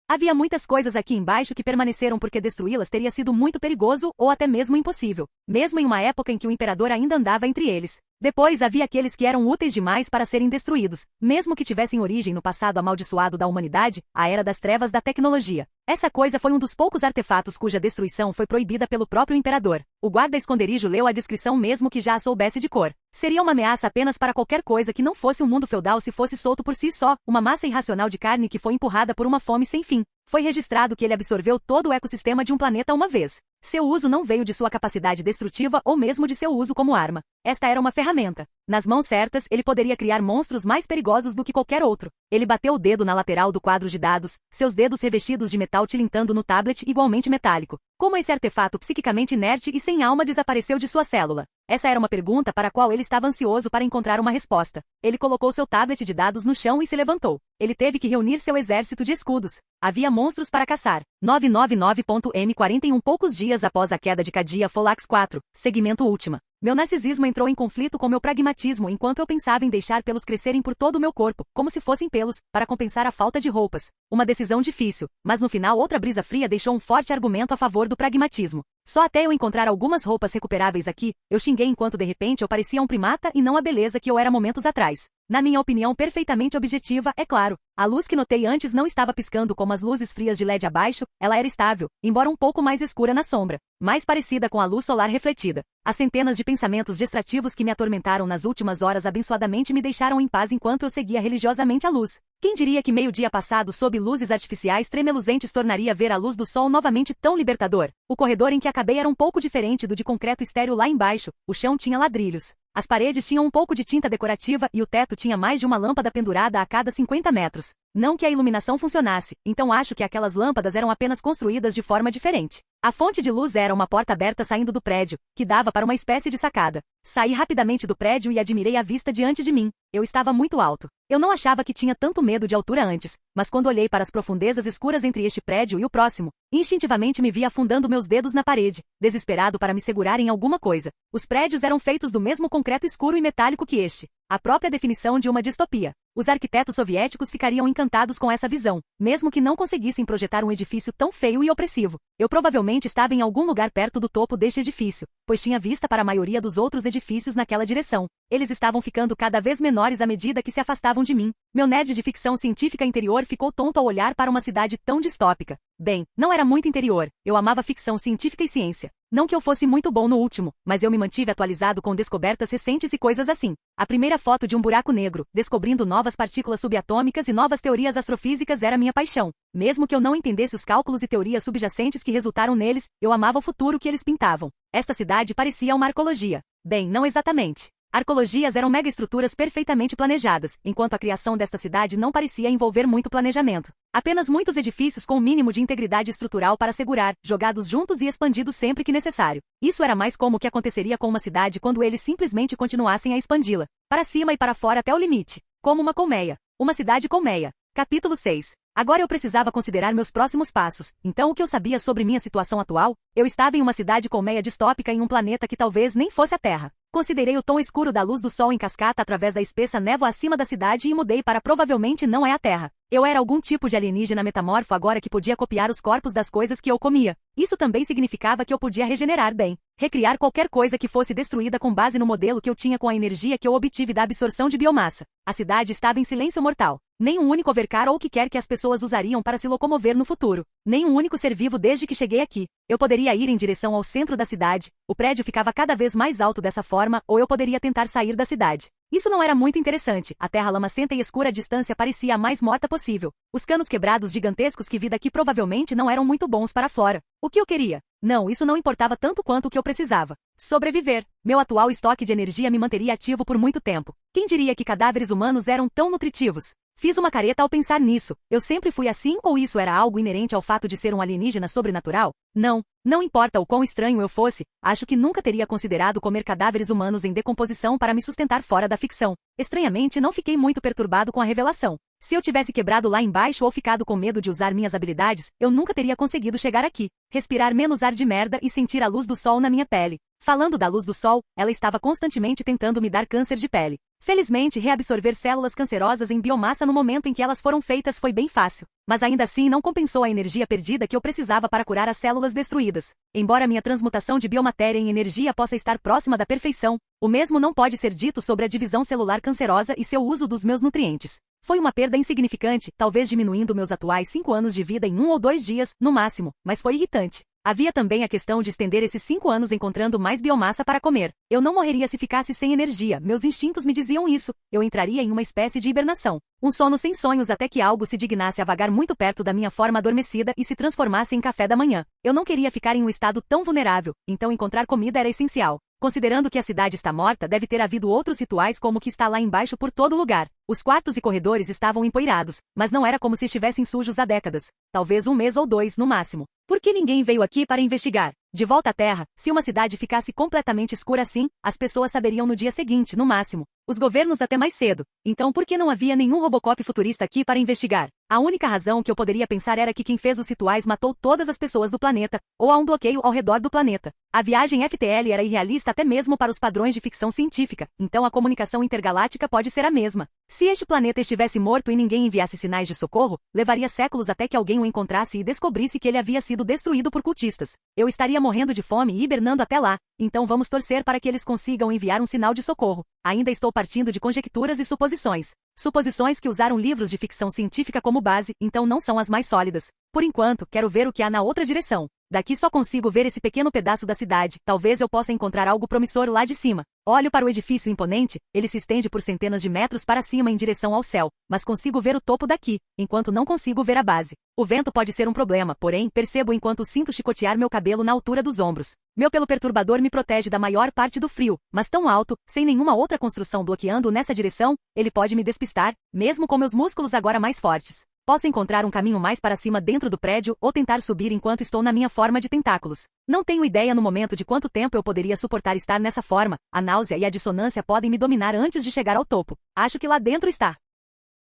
B: Havia muitas coisas aqui embaixo que permaneceram porque destruí-las teria sido muito perigoso ou até mesmo impossível, mesmo em uma época em que o imperador ainda andava entre eles. Depois havia aqueles que eram úteis demais para serem destruídos, mesmo que tivessem origem no passado amaldiçoado da humanidade, a Era das Trevas da tecnologia. Essa coisa foi um dos poucos artefatos cuja destruição foi proibida pelo próprio imperador. O guarda-esconderijo leu a descrição mesmo que já a soubesse de cor. Seria uma ameaça apenas para qualquer coisa que não fosse um mundo feudal se fosse solto por si só, uma massa irracional de carne que foi empurrada por uma fome sem fim. Foi registrado que ele absorveu todo o ecossistema de um planeta uma vez. Seu uso não veio de sua capacidade destrutiva ou mesmo de seu uso como arma. Esta era uma ferramenta. Nas mãos certas, ele poderia criar monstros mais perigosos do que qualquer outro. Ele bateu o dedo na lateral do quadro de dados, seus dedos revestidos de metal tilintando no tablet igualmente metálico. Como esse artefato psiquicamente inerte e sem alma desapareceu de sua célula? Essa era uma pergunta para a qual ele estava ansioso para encontrar uma resposta. Ele colocou seu tablet de dados no chão e se levantou. Ele teve que reunir seu exército de escudos. Havia monstros para caçar. 999.M41 poucos dias após a queda de Cadia Folax 4, segmento última. Meu narcisismo entrou em conflito com meu pragmatismo enquanto eu pensava em deixar pelos crescerem por todo o meu corpo, como se fossem pelos, para compensar a falta de roupas. Uma decisão difícil, mas no final outra brisa fria deixou um forte argumento a favor do pragmatismo. Só até eu encontrar algumas roupas recuperáveis aqui, eu xinguei enquanto de repente eu parecia um primata e não a beleza que eu era momentos atrás. Na minha opinião perfeitamente objetiva, é claro. A luz que notei antes não estava piscando como as luzes frias de LED abaixo, ela era estável, embora um pouco mais escura na sombra. Mais parecida com a luz solar refletida. As centenas de pensamentos distrativos que me atormentaram nas últimas horas abençoadamente me deixaram em paz enquanto eu seguia religiosamente a luz. Quem diria que meio-dia passado sob luzes artificiais tremeluzentes tornaria ver a luz do sol novamente tão libertador? O corredor em que acabei era um pouco diferente do de concreto estéril lá embaixo, o chão tinha ladrilhos. As paredes tinham um pouco de tinta decorativa e o teto tinha mais de uma lâmpada pendurada a cada 50 metros. Não que a iluminação funcionasse, então acho que aquelas lâmpadas eram apenas construídas de forma diferente. A fonte de luz era uma porta aberta saindo do prédio, que dava para uma espécie de sacada. Saí rapidamente do prédio e admirei a vista diante de mim. Eu estava muito alto. Eu não achava que tinha tanto medo de altura antes, mas quando olhei para as profundezas escuras entre este prédio e o próximo, instintivamente me vi afundando meus dedos na parede, desesperado para me segurar em alguma coisa. Os prédios eram feitos do mesmo concreto escuro e metálico que este. A própria definição de uma distopia. Os arquitetos soviéticos ficariam encantados com essa visão, mesmo que não conseguissem projetar um edifício tão feio e opressivo. Eu provavelmente estava em algum lugar perto do topo deste edifício, pois tinha vista para a maioria dos outros edifícios naquela direção. Eles estavam ficando cada vez menores à medida que se afastavam de mim. Meu nerd de ficção científica interior ficou tonto ao olhar para uma cidade tão distópica. Bem, não era muito interior, eu amava ficção científica e ciência. Não que eu fosse muito bom no último, mas eu me mantive atualizado com descobertas recentes e coisas assim. A primeira foto de um buraco negro, descobrindo novas partículas subatômicas e novas teorias astrofísicas era minha paixão. Mesmo que eu não entendesse os cálculos e teorias subjacentes que resultaram neles, eu amava o futuro que eles pintavam. Esta cidade parecia uma arcologia. Bem, não exatamente. Arcologias eram megaestruturas perfeitamente planejadas, enquanto a criação desta cidade não parecia envolver muito planejamento. Apenas muitos edifícios com o mínimo de integridade estrutural para segurar, jogados juntos e expandidos sempre que necessário. Isso era mais como o que aconteceria com uma cidade quando eles simplesmente continuassem a expandi-la, para cima e para fora até o limite. Como uma colmeia. Uma cidade colmeia. Capítulo 6. Agora eu precisava considerar meus próximos passos. Então o que eu sabia sobre minha situação atual? Eu estava em uma cidade colmeia distópica em um planeta que talvez nem fosse a Terra. Considerei o tom escuro da luz do sol em cascata através da espessa névoa acima da cidade e mudei para provavelmente não é a Terra. Eu era algum tipo de alienígena metamorfo agora que podia copiar os corpos das coisas que eu comia. Isso também significava que eu podia regenerar bem. Recriar qualquer coisa que fosse destruída com base no modelo que eu tinha com a energia que eu obtive da absorção de biomassa. A cidade estava em silêncio mortal. Nem um único overcar ou o que quer que as pessoas usariam para se locomover no futuro. Nem um único ser vivo desde que cheguei aqui. Eu poderia ir em direção ao centro da cidade, o prédio ficava cada vez mais alto dessa forma, ou eu poderia tentar sair da cidade. Isso não era muito interessante, a terra lamacenta e escura à distância parecia a mais morta possível. Os canos quebrados gigantescos que vi daqui provavelmente não eram muito bons para fora. O que eu queria? Não, isso não importava tanto quanto o que eu precisava. Sobreviver. Meu atual estoque de energia me manteria ativo por muito tempo. Quem diria que cadáveres humanos eram tão nutritivos? Fiz uma careta ao pensar nisso. Eu sempre fui assim ou isso era algo inerente ao fato de ser um alienígena sobrenatural? Não. Não importa o quão estranho eu fosse, acho que nunca teria considerado comer cadáveres humanos em decomposição para me sustentar fora da ficção. Estranhamente, não fiquei muito perturbado com a revelação. Se eu tivesse quebrado lá embaixo ou ficado com medo de usar minhas habilidades, eu nunca teria conseguido chegar aqui. Respirar menos ar de merda e sentir a luz do sol na minha pele. Falando da luz do sol, ela estava constantemente tentando me dar câncer de pele. Felizmente, reabsorver células cancerosas em biomassa no momento em que elas foram feitas foi bem fácil. Mas ainda assim não compensou a energia perdida que eu precisava para curar as células destruídas. Embora minha transmutação de biomatéria em energia possa estar próxima da perfeição, o mesmo não pode ser dito sobre a divisão celular cancerosa e seu uso dos meus nutrientes. Foi uma perda insignificante, talvez diminuindo meus atuais 5 anos de vida em 1 ou 2 dias, no máximo, mas foi irritante. Havia também a questão de estender esses 5 anos encontrando mais biomassa para comer. Eu não morreria se ficasse sem energia, meus instintos me diziam isso. Eu entraria em uma espécie de hibernação. Um sono sem sonhos até que algo se dignasse a vagar muito perto da minha forma adormecida e se transformasse em café da manhã. Eu não queria ficar em um estado tão vulnerável, então encontrar comida era essencial. Considerando que a cidade está morta, deve ter havido outros rituais como o que está lá embaixo por todo lugar. Os quartos e corredores estavam empoeirados, mas não era como se estivessem sujos há décadas. Talvez 1 mês ou 2, no máximo. Por que ninguém veio aqui para investigar? De volta à Terra, se uma cidade ficasse completamente escura assim, as pessoas saberiam no dia seguinte, no máximo. Os governos até mais cedo. Então por que não havia nenhum Robocop futurista aqui para investigar? A única razão que eu poderia pensar era que quem fez os rituais matou todas as pessoas do planeta, ou há um bloqueio ao redor do planeta. A viagem FTL era irrealista até mesmo para os padrões de ficção científica, então a comunicação intergaláctica pode ser a mesma. Se este planeta estivesse morto e ninguém enviasse sinais de socorro, levaria séculos até que alguém o encontrasse e descobrisse que ele havia sido destruído por cultistas. Eu estaria morrendo de fome e hibernando até lá, então vamos torcer para que eles consigam enviar um sinal de socorro. Ainda estou partindo de conjecturas e suposições. Suposições que usaram livros de ficção científica como base, então não são as mais sólidas. Por enquanto, quero ver o que há na outra direção. Daqui só consigo ver esse pequeno pedaço da cidade, talvez eu possa encontrar algo promissor lá de cima. Olho para o edifício imponente, ele se estende por centenas de metros para cima em direção ao céu, mas consigo ver o topo daqui, enquanto não consigo ver a base. O vento pode ser um problema, porém, percebo enquanto sinto chicotear meu cabelo na altura dos ombros. Meu pelo perturbador me protege da maior parte do frio, mas tão alto, sem nenhuma outra construção bloqueando nessa direção, ele pode me despistar, mesmo com meus músculos agora mais fortes. Posso encontrar um caminho mais para cima dentro do prédio ou tentar subir enquanto estou na minha forma de tentáculos. Não tenho ideia no momento de quanto tempo eu poderia suportar estar nessa forma. A náusea e a dissonância podem me dominar antes de chegar ao topo. Acho que lá dentro está.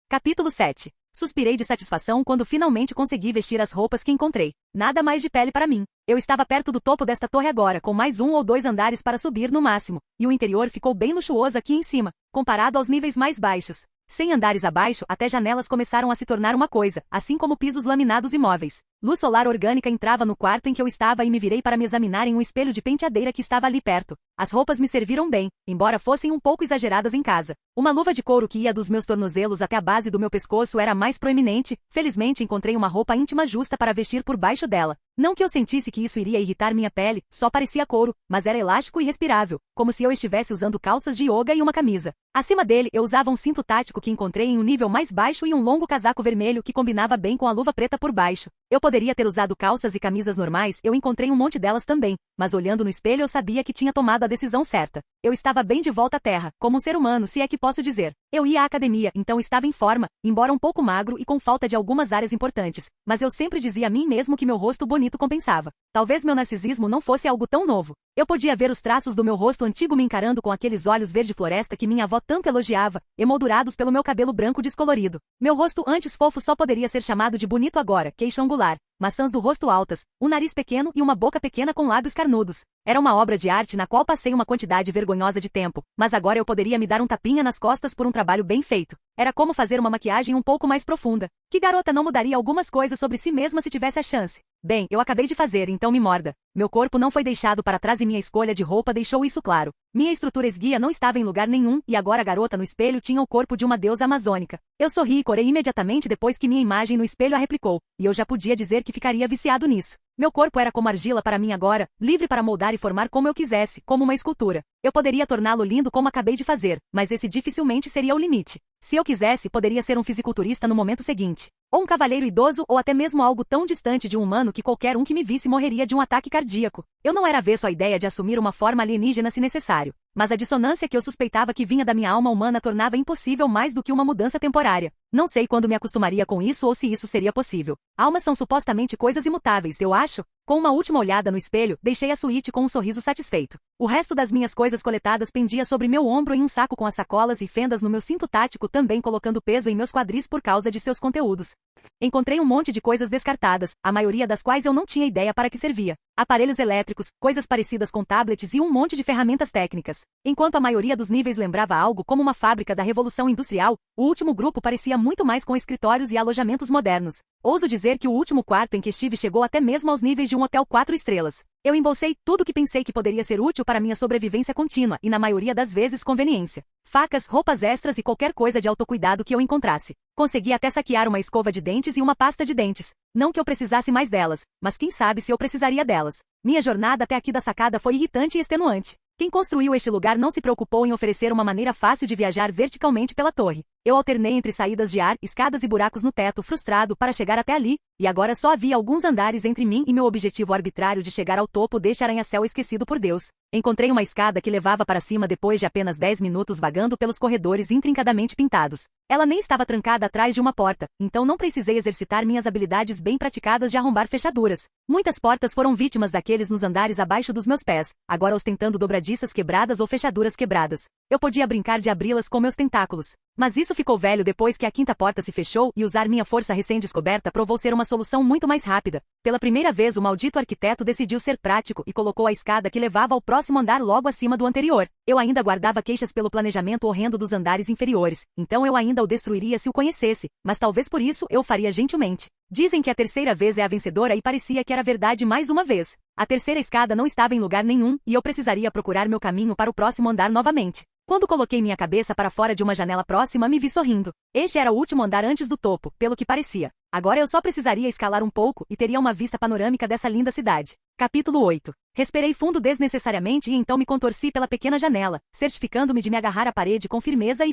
B: Capítulo 7. Suspirei de satisfação quando finalmente consegui vestir as roupas que encontrei. Nada mais de pele para mim. Eu estava perto do topo desta torre agora, com mais 1 ou 2 andares para subir no máximo, e o interior ficou bem luxuoso aqui em cima, comparado aos níveis mais baixos. 100 andares abaixo, até janelas começaram a se tornar uma coisa, assim como pisos laminados e móveis. Luz solar orgânica entrava no quarto em que eu estava e me virei para me examinar em um espelho de penteadeira que estava ali perto. As roupas me serviram bem, embora fossem um pouco exageradas em casa. Uma luva de couro que ia dos meus tornozelos até a base do meu pescoço era mais proeminente. Felizmente encontrei uma roupa íntima justa para vestir por baixo dela. Não que eu sentisse que isso iria irritar minha pele, só parecia couro, mas era elástico e respirável, como se eu estivesse usando calças de yoga e uma camisa. Acima dele, eu usava um cinto tático que encontrei em um nível mais baixo e um longo casaco vermelho que combinava bem com a luva preta por baixo. Eu poderia ter usado calças e camisas normais, eu encontrei um monte delas também, mas olhando no espelho eu sabia que tinha tomado a decisão certa. Eu estava bem de volta à terra, como um ser humano, se é que posso dizer. Eu ia à academia, então estava em forma, embora um pouco magro e com falta de algumas áreas importantes, mas eu sempre dizia a mim mesmo que meu rosto bonito compensava. Talvez meu narcisismo não fosse algo tão novo. Eu podia ver os traços do meu rosto antigo me encarando com aqueles olhos verde floresta que minha avó tanto elogiava, emoldurados pelo meu cabelo branco descolorido. Meu rosto antes fofo só poderia ser chamado de bonito agora, queixo angular, maçãs do rosto altas, um nariz pequeno e uma boca pequena com lábios carnudos. Era uma obra de arte na qual passei uma quantidade vergonhosa de tempo, mas agora eu poderia me dar um tapinha nas costas por um trabalho bem feito. Era como fazer uma maquiagem um pouco mais profunda. Que garota não mudaria algumas coisas sobre si mesma se tivesse a chance? Bem, eu acabei de fazer, então me morda. Meu corpo não foi deixado para trás e minha escolha de roupa deixou isso claro. Minha estrutura esguia não estava em lugar nenhum e agora a garota no espelho tinha o corpo de uma deusa amazônica. Eu sorri e corei imediatamente depois que minha imagem no espelho a replicou, e eu já podia dizer que ficaria viciado nisso. Meu corpo era como argila para mim agora, livre para moldar e formar como eu quisesse, como uma escultura. Eu poderia torná-lo lindo como acabei de fazer, mas esse dificilmente seria o limite. Se eu quisesse, poderia ser um fisiculturista no momento seguinte. Ou um cavalheiro idoso ou até mesmo algo tão distante de um humano que qualquer um que me visse morreria de um ataque cardíaco. Eu não era avesso à ideia de assumir uma forma alienígena se necessário, mas a dissonância que eu suspeitava que vinha da minha alma humana tornava impossível mais do que uma mudança temporária. Não sei quando me acostumaria com isso ou se isso seria possível. Almas são supostamente coisas imutáveis, eu acho. Com uma última olhada no espelho, deixei a suíte com um sorriso satisfeito. O resto das minhas coisas coletadas pendia sobre meu ombro em um saco com as sacolas e fendas no meu cinto tático, também colocando peso em meus quadris por causa de seus conteúdos. Encontrei um monte de coisas descartadas, a maioria das quais eu não tinha ideia para que servia. Aparelhos elétricos, coisas parecidas com tablets e um monte de ferramentas técnicas. Enquanto a maioria dos níveis lembrava algo como uma fábrica da Revolução Industrial, o último grupo parecia muito mais com escritórios e alojamentos modernos. Ouso dizer que o último quarto em que estive chegou até mesmo aos níveis de um hotel 4 estrelas. Eu embolsei tudo que pensei que poderia ser útil para minha sobrevivência contínua e na maioria das vezes conveniência. Facas, roupas extras e qualquer coisa de autocuidado que eu encontrasse. Consegui até saquear uma escova de dentes e uma pasta de dentes. Não que eu precisasse mais delas, mas quem sabe se eu precisaria delas. Minha jornada até aqui da sacada foi irritante e extenuante. Quem construiu este lugar não se preocupou em oferecer uma maneira fácil de viajar verticalmente pela torre. Eu alternei entre saídas de ar, escadas e buracos no teto, frustrado para chegar até ali, e agora só havia alguns andares entre mim e meu objetivo arbitrário de chegar ao topo deste arranha-céu esquecido por Deus. Encontrei uma escada que levava para cima depois de apenas 10 minutos vagando pelos corredores intrincadamente pintados. Ela nem estava trancada atrás de uma porta, então não precisei exercitar minhas habilidades bem praticadas de arrombar fechaduras. Muitas portas foram vítimas daqueles nos andares abaixo dos meus pés, agora ostentando dobradiças quebradas ou fechaduras quebradas. Eu podia brincar de abri-las com meus tentáculos. Mas isso ficou velho depois que a quinta porta se fechou e usar minha força recém-descoberta provou ser uma solução muito mais rápida. Pela primeira vez o maldito arquiteto decidiu ser prático e colocou a escada que levava ao próximo andar logo acima do anterior. Eu ainda guardava queixas pelo planejamento horrendo dos andares inferiores, então eu ainda o destruiria se o conhecesse, mas talvez por isso eu faria gentilmente. Dizem que a terceira vez é a vencedora e parecia que era verdade mais uma vez. A terceira escada não estava em lugar nenhum e eu precisaria procurar meu caminho para o próximo andar novamente. Quando coloquei minha cabeça para fora de uma janela próxima, me vi sorrindo. Este era o último andar antes do topo, pelo que parecia. Agora eu só precisaria escalar um pouco e teria uma vista panorâmica dessa linda cidade. Capítulo 8. Respirei fundo desnecessariamente e então me contorci pela pequena janela, certificando-me de me agarrar à parede com firmeza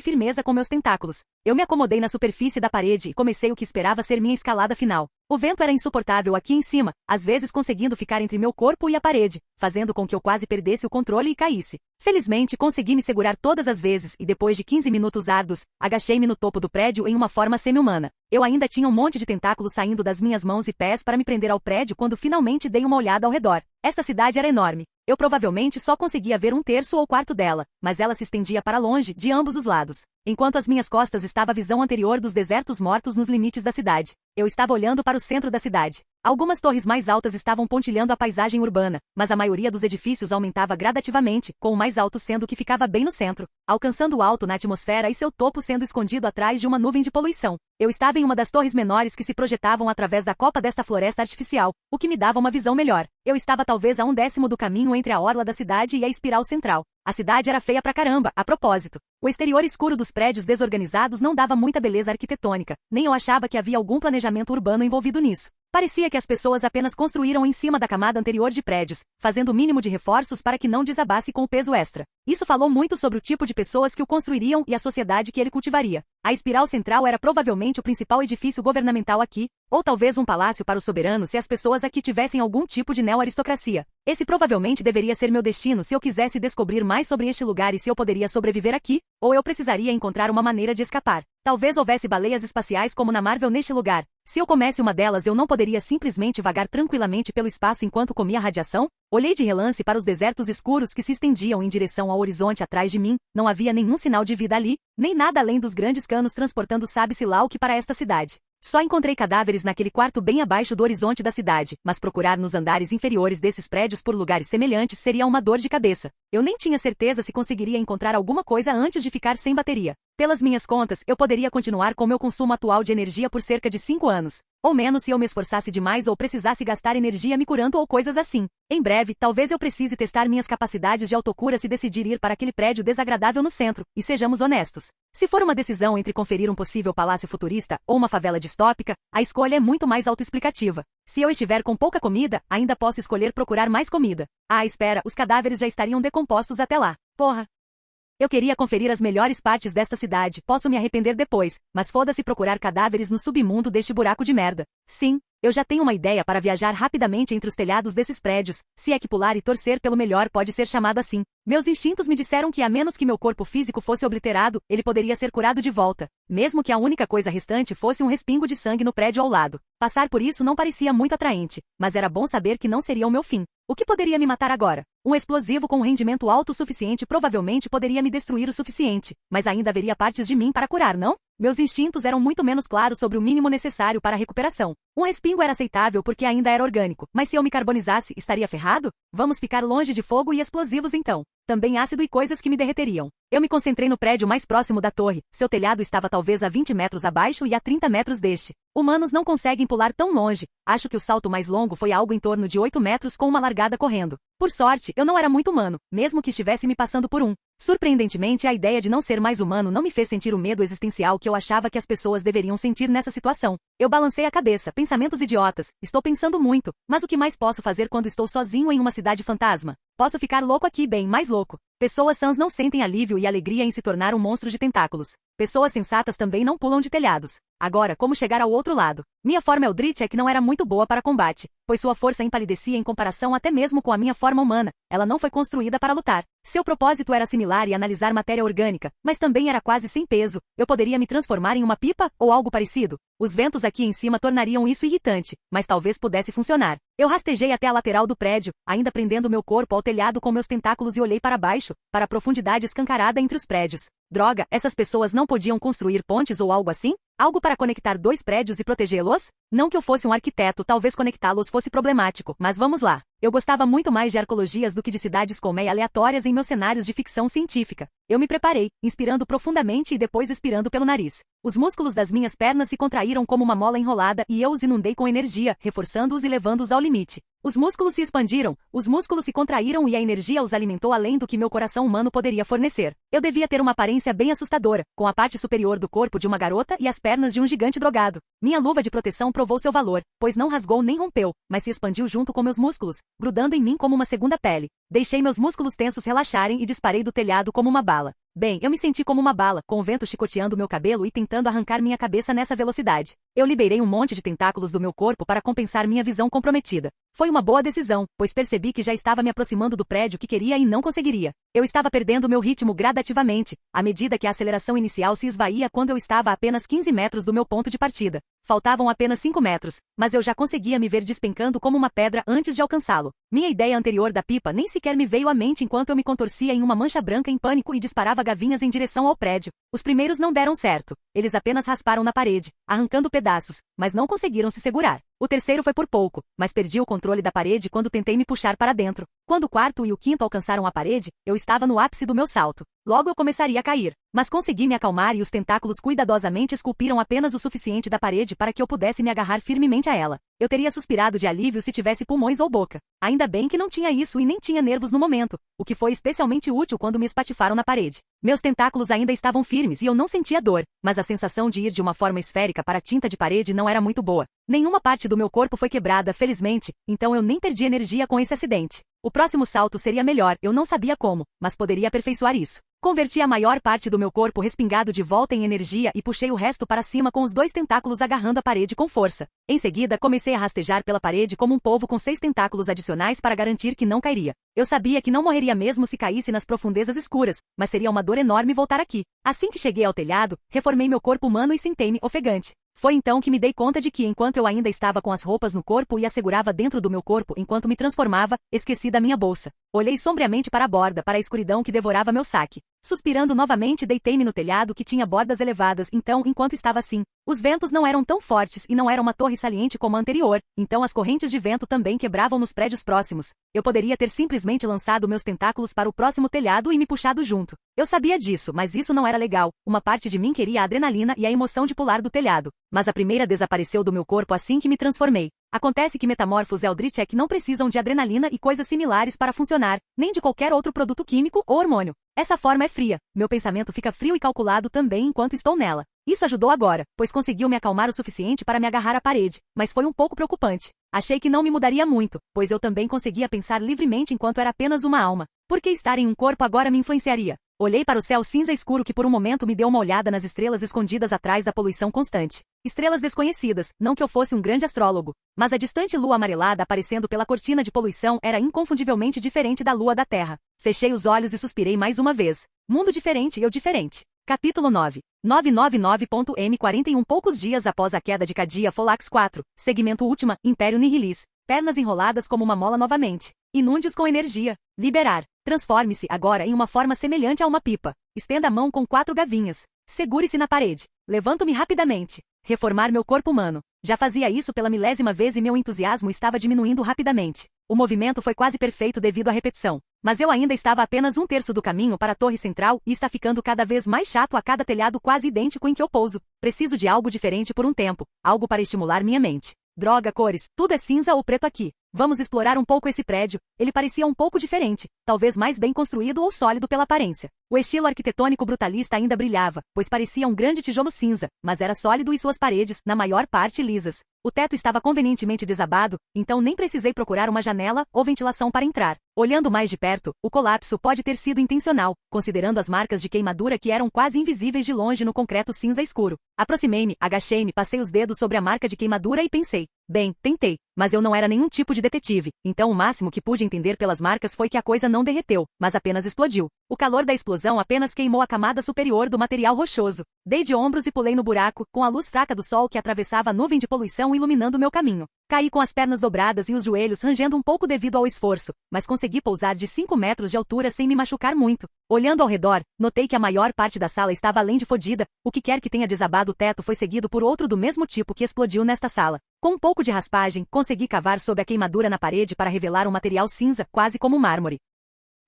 B: com meus tentáculos. Eu me acomodei na superfície da parede e comecei o que esperava ser minha escalada final. O vento era insuportável aqui em cima, às vezes conseguindo ficar entre meu corpo e a parede, fazendo com que eu quase perdesse o controle e caísse. Felizmente, consegui me segurar todas as vezes e depois de 15 minutos árduos, agachei-me no topo do prédio em uma forma semi-humana. Eu ainda tinha um monte de tentáculos saindo das minhas mãos e pés para me prender ao prédio quando finalmente dei uma olhada ao redor. Esta cidade era enorme. Eu provavelmente só conseguia ver um terço ou quarto dela, mas ela se estendia para longe, de ambos os lados. Enquanto às minhas costas estava a visão anterior dos desertos mortos nos limites da cidade. Eu estava olhando para o centro da cidade. Algumas torres mais altas estavam pontilhando a paisagem urbana, mas a maioria dos edifícios aumentava gradativamente, com o mais alto sendo o que ficava bem no centro, alcançando o alto na atmosfera e seu topo sendo escondido atrás de uma nuvem de poluição. Eu estava em uma das torres menores que se projetavam através da copa desta floresta artificial, o que me dava uma visão melhor. Eu estava talvez a 1/10 do caminho entre a orla da cidade e a espiral central. A cidade era feia pra caramba, a propósito. O exterior escuro dos prédios desorganizados não dava muita beleza arquitetônica, nem eu achava que havia algum planejamento urbano envolvido nisso. Parecia que as pessoas apenas construíram em cima da camada anterior de prédios, fazendo o mínimo de reforços para que não desabasse com o peso extra. Isso falou muito sobre o tipo de pessoas que o construiriam e a sociedade que ele cultivaria. A espiral central era provavelmente o principal edifício governamental aqui, ou talvez um palácio para o soberano se as pessoas aqui tivessem algum tipo de neo-aristocracia. Esse provavelmente deveria ser meu destino se eu quisesse descobrir mais sobre este lugar e se eu poderia sobreviver aqui, ou eu precisaria encontrar uma maneira de escapar. Talvez houvesse baleias espaciais como na Marvel neste lugar. Se eu comesse uma delas eu não poderia simplesmente vagar tranquilamente pelo espaço enquanto comia radiação? Olhei de relance para os desertos escuros que se estendiam em direção ao horizonte atrás de mim, não havia nenhum sinal de vida ali, nem nada além dos grandes canos transportando sabe-se lá o que para esta cidade. Só encontrei cadáveres naquele quarto bem abaixo do horizonte da cidade, mas procurar nos andares inferiores desses prédios por lugares semelhantes seria uma dor de cabeça. Eu nem tinha certeza se conseguiria encontrar alguma coisa antes de ficar sem bateria. Pelas minhas contas, eu poderia continuar com meu consumo atual de energia por cerca de 5 anos. Ou menos se eu me esforçasse demais ou precisasse gastar energia me curando ou coisas assim. Em breve, talvez eu precise testar minhas capacidades de autocura se decidir ir para aquele prédio desagradável no centro, e sejamos honestos. Se for uma decisão entre conferir um possível palácio futurista ou uma favela distópica, a escolha é muito mais autoexplicativa. Se eu estiver com pouca comida, ainda posso escolher procurar mais comida. Ah, espera, os cadáveres já estariam decompostos até lá. Porra! Eu queria conferir as melhores partes desta cidade, posso me arrepender depois, mas foda-se procurar cadáveres no submundo deste buraco de merda. Sim, eu já tenho uma ideia para viajar rapidamente entre os telhados desses prédios, se é que pular e torcer pelo melhor pode ser chamado assim. Meus instintos me disseram que a menos que meu corpo físico fosse obliterado, ele poderia ser curado de volta, mesmo que a única coisa restante fosse um respingo de sangue no prédio ao lado. Passar por isso não parecia muito atraente, mas era bom saber que não seria o meu fim. O que poderia me matar agora? Um explosivo com um rendimento alto o suficiente provavelmente poderia me destruir o suficiente, mas ainda haveria partes de mim para curar, não? Meus instintos eram muito menos claros sobre o mínimo necessário para a recuperação. Um respingo era aceitável porque ainda era orgânico, mas se eu me carbonizasse, estaria ferrado? Vamos ficar longe de fogo e explosivos então. Também ácido e coisas que me derreteriam. Eu me concentrei no prédio mais próximo da torre. Seu telhado estava talvez a 20 metros abaixo e a 30 metros deste. Humanos não conseguem pular tão longe. Acho que o salto mais longo foi algo em torno de 8 metros com uma largada correndo. Por sorte, eu não era muito humano, mesmo que estivesse me passando por um. Surpreendentemente, a ideia de não ser mais humano não me fez sentir o medo existencial que eu achava que as pessoas deveriam sentir nessa situação. Eu balancei a cabeça, pensamentos idiotas. Estou pensando muito, mas o que mais posso fazer quando estou sozinho em uma cidade fantasma? Posso ficar louco aqui, bem mais louco. Pessoas sãs não sentem alívio e alegria em se tornar um monstro de tentáculos. Pessoas sensatas também não pulam de telhados. Agora, como chegar ao outro lado? Minha forma Eldritch não era muito boa para combate, pois sua força empalidecia em comparação até mesmo com a minha forma humana. Ela não foi construída para lutar. Seu propósito era similar e analisar matéria orgânica, mas também era quase sem peso. Eu poderia me transformar em uma pipa ou algo parecido. Os ventos aqui em cima tornariam isso irritante, mas talvez pudesse funcionar. Eu rastejei até a lateral do prédio, ainda prendendo meu corpo ao telhado com meus tentáculos e olhei para baixo, para a profundidade escancarada entre os prédios. Droga, essas pessoas não podiam construir pontes ou algo assim? Algo para conectar dois prédios e protegê-los? Não que eu fosse um arquiteto, talvez conectá-los fosse problemático, mas vamos lá. Eu gostava muito mais de arcologias do que de cidades colmeia aleatórias em meus cenários de ficção científica. Eu me preparei, inspirando profundamente e depois expirando pelo nariz. Os músculos das minhas pernas se contraíram como uma mola enrolada e eu os inundei com energia, reforçando-os e levando-os ao limite. Os músculos se expandiram, os músculos se contraíram e a energia os alimentou além do que meu coração humano poderia fornecer. Eu devia ter uma aparência bem assustadora, com a parte superior do corpo de uma garota e as pernas de um gigante drogado. Minha luva de proteção provou seu valor, pois não rasgou nem rompeu, mas se expandiu junto com meus músculos, grudando em mim como uma segunda pele. Deixei meus músculos tensos relaxarem e disparei do telhado como uma bala. Bem, eu me senti como uma bala, com o vento chicoteando meu cabelo e tentando arrancar minha cabeça nessa velocidade. Eu liberei um monte de tentáculos do meu corpo para compensar minha visão comprometida. Foi uma boa decisão, pois percebi que já estava me aproximando do prédio que queria e não conseguiria. Eu estava perdendo meu ritmo gradativamente, à medida que a aceleração inicial se esvaía quando eu estava a apenas 15 metros do meu ponto de partida. Faltavam apenas 5 metros, mas eu já conseguia me ver despencando como uma pedra antes de alcançá-lo. Minha ideia anterior da pipa nem sequer me veio à mente enquanto eu me contorcia em uma mancha branca em pânico e disparava gavinhas em direção ao prédio. Os primeiros não deram certo. Eles apenas rasparam na parede, arrancando pedaços, mas não conseguiram se segurar. O terceiro foi por pouco, mas perdi o controle da parede quando tentei me puxar para dentro. Quando o quarto e o quinto alcançaram a parede, eu estava no ápice do meu salto. Logo eu começaria a cair. Mas consegui me acalmar e os tentáculos cuidadosamente esculpiram apenas o suficiente da parede para que eu pudesse me agarrar firmemente a ela. Eu teria suspirado de alívio se tivesse pulmões ou boca. Ainda bem que não tinha isso e nem tinha nervos no momento, o que foi especialmente útil quando me espatifaram na parede. Meus tentáculos ainda estavam firmes e eu não sentia dor, mas a sensação de ir de uma forma esférica para a tinta de parede não era muito boa. Nenhuma parte do meu corpo foi quebrada, felizmente, então eu nem perdi energia com esse acidente. O próximo salto seria melhor, eu não sabia como, mas poderia aperfeiçoar isso. Converti a maior parte do meu corpo respingado de volta em energia e puxei o resto para cima com os dois tentáculos agarrando a parede com força. Em seguida, comecei a rastejar pela parede como um polvo com 6 tentáculos adicionais para garantir que não cairia. Eu sabia que não morreria mesmo se caísse nas profundezas escuras, mas seria uma dor enorme voltar aqui. Assim que cheguei ao telhado, reformei meu corpo humano e sentei-me ofegante. Foi então que me dei conta de que enquanto eu ainda estava com as roupas no corpo e as segurava dentro do meu corpo enquanto me transformava, esqueci da minha bolsa. Olhei sombriamente para a borda, para a escuridão que devorava meu saque. Suspirando novamente, deitei-me no telhado que tinha bordas elevadas, então, enquanto estava assim, os ventos não eram tão fortes e não era uma torre saliente como a anterior, então as correntes de vento também quebravam nos prédios próximos. Eu poderia ter simplesmente lançado meus tentáculos para o próximo telhado e me puxado junto. Eu sabia disso, mas isso não era legal. Uma parte de mim queria a adrenalina e a emoção de pular do telhado. Mas a primeira desapareceu do meu corpo assim que me transformei. Acontece que metamorfos Eldritch não precisam de adrenalina e coisas similares para funcionar, nem de qualquer outro produto químico ou hormônio. Essa forma é fria. Meu pensamento fica frio e calculado também enquanto estou nela. Isso ajudou agora, pois conseguiu me acalmar o suficiente para me agarrar à parede, mas foi um pouco preocupante. Achei que não me mudaria muito, pois eu também conseguia pensar livremente enquanto era apenas uma alma. Por que estar em um corpo agora me influenciaria? Olhei para o céu cinza escuro que por um momento me deu uma olhada nas estrelas escondidas atrás da poluição constante. Estrelas desconhecidas, não que eu fosse um grande astrólogo, mas a distante lua amarelada aparecendo pela cortina de poluição era inconfundivelmente diferente da lua da Terra. Fechei os olhos e suspirei mais uma vez. Mundo diferente, eu diferente. Capítulo 9. 999.M41 Poucos dias após a queda de Cadia Folax 4, segmento última, Império Nihilis. Pernas enroladas como uma mola novamente. Inunde-os com energia. Liberar. Transforme-se agora em uma forma semelhante a uma pipa. Estenda a mão com 4 gavinhas. Segure-se na parede. Levanto-me rapidamente. Reformar meu corpo humano. Já fazia isso pela milésima vez e meu entusiasmo estava diminuindo rapidamente. O movimento foi quase perfeito devido à repetição. Mas eu ainda estava apenas um terço do caminho para a torre central e está ficando cada vez mais chato a cada telhado quase idêntico em que eu pouso. Preciso de algo diferente por um tempo, algo para estimular minha mente. Droga, cores, tudo é cinza ou preto aqui. Vamos explorar um pouco esse prédio. Ele parecia um pouco diferente, talvez mais bem construído ou sólido pela aparência. O estilo arquitetônico brutalista ainda brilhava, pois parecia um grande tijolo cinza, mas era sólido e suas paredes, na maior parte, lisas. O teto estava convenientemente desabado, então nem precisei procurar uma janela ou ventilação para entrar. Olhando mais de perto, o colapso pode ter sido intencional, considerando as marcas de queimadura que eram quase invisíveis de longe no concreto cinza escuro. Aproximei-me, agachei-me, passei os dedos sobre a marca de queimadura e pensei. Bem, tentei, mas eu não era nenhum tipo de detetive, então o máximo que pude entender pelas marcas foi que a coisa não derreteu, mas apenas explodiu. O calor da explosão apenas queimou a camada superior do material rochoso. Dei de ombros e pulei no buraco, com a luz fraca do sol que atravessava a nuvem de poluição iluminando meu caminho. Caí com as pernas dobradas e os joelhos rangendo um pouco devido ao esforço, mas consegui pousar de 5 metros de altura sem me machucar muito. Olhando ao redor, notei que a maior parte da sala estava além de fodida, o que quer que tenha desabado o teto foi seguido por outro do mesmo tipo que explodiu nesta sala. Com um pouco de raspagem, consegui cavar sob a queimadura na parede para revelar um material cinza, quase como mármore.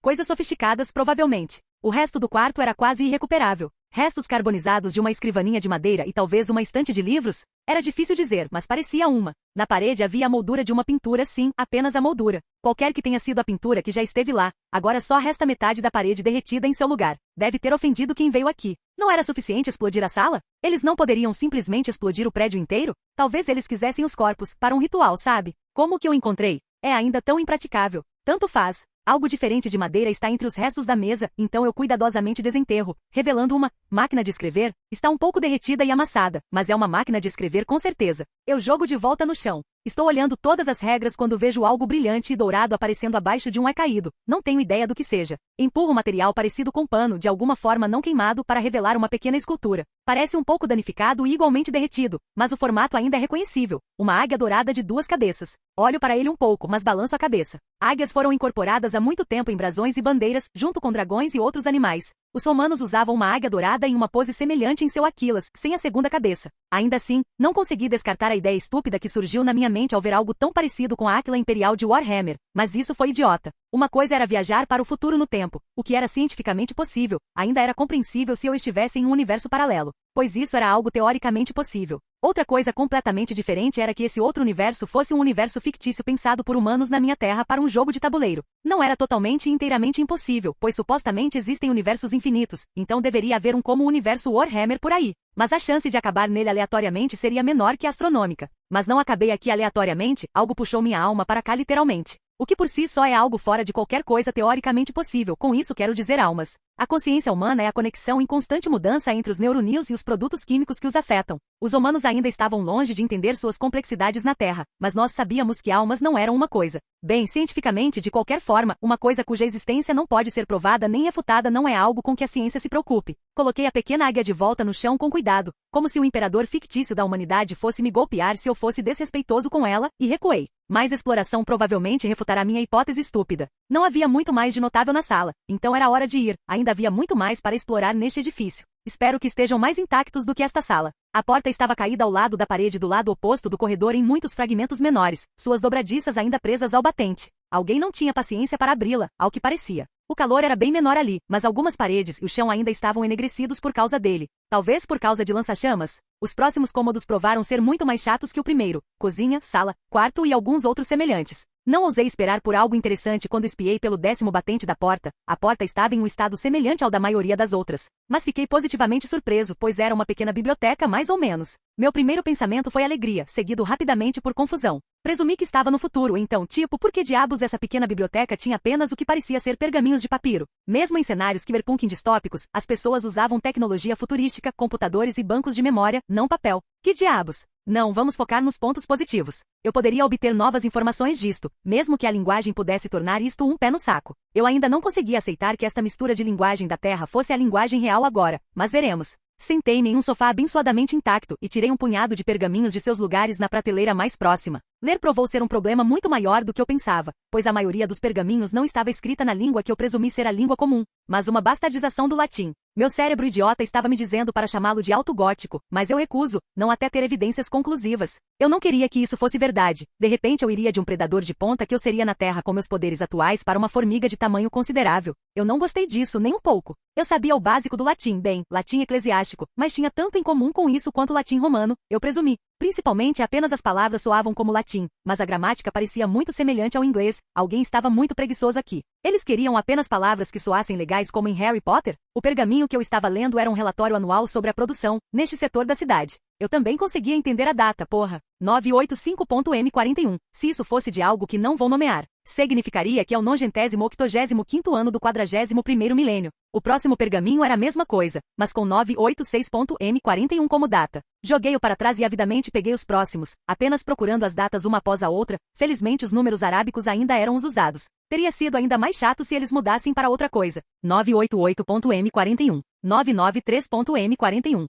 B: Coisas sofisticadas, provavelmente. O resto do quarto era quase irrecuperável. Restos carbonizados de uma escrivaninha de madeira e talvez uma estante de livros? Era difícil dizer, mas parecia uma. Na parede havia a moldura de uma pintura, sim, apenas a moldura. Qualquer que tenha sido a pintura que já esteve lá, agora só resta metade da parede derretida em seu lugar. Deve ter ofendido quem veio aqui. Não era suficiente explodir a sala? Eles não poderiam simplesmente explodir o prédio inteiro? Talvez eles quisessem os corpos, para um ritual, sabe? Como que eu encontrei? É ainda tão impraticável. Tanto faz. Algo diferente de madeira está entre os restos da mesa, então eu cuidadosamente desenterro, revelando uma máquina de escrever. Está um pouco derretida e amassada, mas é uma máquina de escrever com certeza. Eu jogo de volta no chão. Estou olhando todas as regras quando vejo algo brilhante e dourado aparecendo abaixo de um é caído. Não tenho ideia do que seja. Empurro material parecido com pano, de alguma forma não queimado, para revelar uma pequena escultura. Parece um pouco danificado e igualmente derretido, mas o formato ainda é reconhecível. Uma águia dourada de 2 cabeças. Olho para ele um pouco, mas balanço a cabeça. Águias foram incorporadas há muito tempo em brasões e bandeiras, junto com dragões e outros animais. Os romanos usavam uma águia dourada em uma pose semelhante em seu Aquilas, sem a segunda cabeça. Ainda assim, não consegui descartar a ideia estúpida que surgiu na minha mente ao ver algo tão parecido com a Áquila Imperial de Warhammer, mas isso foi idiota. Uma coisa era viajar para o futuro no tempo, o que era cientificamente possível, ainda era compreensível se eu estivesse em um universo paralelo, pois isso era algo teoricamente possível. Outra coisa completamente diferente era que esse outro universo fosse um universo fictício pensado por humanos na minha Terra para um jogo de tabuleiro. Não era totalmente e inteiramente impossível, pois supostamente existem universos infinitos, então deveria haver um como o universo Warhammer por aí. Mas a chance de acabar nele aleatoriamente seria menor que a astronômica. Mas não acabei aqui aleatoriamente, algo puxou minha alma para cá literalmente. O que por si só é algo fora de qualquer coisa teoricamente possível, com isso quero dizer almas. A consciência humana é a conexão em constante mudança entre os neuroníons e os produtos químicos que os afetam. Os humanos ainda estavam longe de entender suas complexidades na Terra, mas nós sabíamos que almas não eram uma coisa. Bem, cientificamente, de qualquer forma, uma coisa cuja existência não pode ser provada nem refutada não é algo com que a ciência se preocupe. Coloquei a pequena águia de volta no chão com cuidado, como se o imperador fictício da humanidade fosse me golpear se eu fosse desrespeitoso com ela, e recuei. Mais exploração provavelmente refutará minha hipótese estúpida. Não havia muito mais de notável na sala, então era hora de ir. Ainda havia muito mais para explorar neste edifício. Espero que estejam mais intactos do que esta sala. A porta estava caída ao lado da parede do lado oposto do corredor em muitos fragmentos menores, suas dobradiças ainda presas ao batente. Alguém não tinha paciência para abri-la, ao que parecia. O calor era bem menor ali, mas algumas paredes e o chão ainda estavam enegrecidos por causa dele. Talvez por causa de lança-chamas. Os próximos cômodos provaram ser muito mais chatos que o primeiro. Cozinha, sala, quarto e alguns outros semelhantes. Não ousei esperar por algo interessante quando espiei pelo 10º batente da porta. A porta estava em um estado semelhante ao da maioria das outras. Mas fiquei positivamente surpreso, pois era uma pequena biblioteca mais ou menos. Meu primeiro pensamento foi alegria, seguido rapidamente por confusão. Presumi que estava no futuro, então, por que diabos essa pequena biblioteca tinha apenas o que parecia ser pergaminhos de papiro? Mesmo em cenários cyberpunk distópicos, as pessoas usavam tecnologia futurística, computadores e bancos de memória, não papel. Que diabos? Não, vamos focar nos pontos positivos. Eu poderia obter novas informações disto, mesmo que a linguagem pudesse tornar isto um pé no saco. Eu ainda não conseguia aceitar que esta mistura de linguagem da Terra fosse a linguagem real agora, mas veremos. Sentei-me em um sofá abençoadamente intacto e tirei um punhado de pergaminhos de seus lugares na prateleira mais próxima. Ler provou ser um problema muito maior do que eu pensava, pois a maioria dos pergaminhos não estava escrita na língua que eu presumi ser a língua comum, mas uma bastardização do latim. Meu cérebro idiota estava me dizendo para chamá-lo de alto gótico, mas eu recuso, não até ter evidências conclusivas. Eu não queria que isso fosse verdade. De repente eu iria de um predador de ponta que eu seria na Terra com meus poderes atuais para uma formiga de tamanho considerável. Eu não gostei disso, nem um pouco. Eu sabia o básico do latim, bem, latim eclesiástico, mas tinha tanto em comum com isso quanto o latim romano, eu presumi. Principalmente apenas as palavras soavam como latim, mas a gramática parecia muito semelhante ao inglês. Alguém estava muito preguiçoso aqui. Eles queriam apenas palavras que soassem legais como em Harry Potter? O pergaminho que eu estava lendo era um relatório anual sobre a produção, neste setor da cidade. Eu também conseguia entender a data, porra. 985.M41. Se isso fosse de algo que não vou nomear, significaria que é o 985º ano do 41º milênio. O próximo pergaminho era a mesma coisa, mas com 986.M41 como data. Joguei-o para trás e avidamente peguei os próximos, apenas procurando as datas uma após a outra. Felizmente os números arábicos ainda eram os usados. Teria sido ainda mais chato se eles mudassem para outra coisa. 988.M41. 993.M41.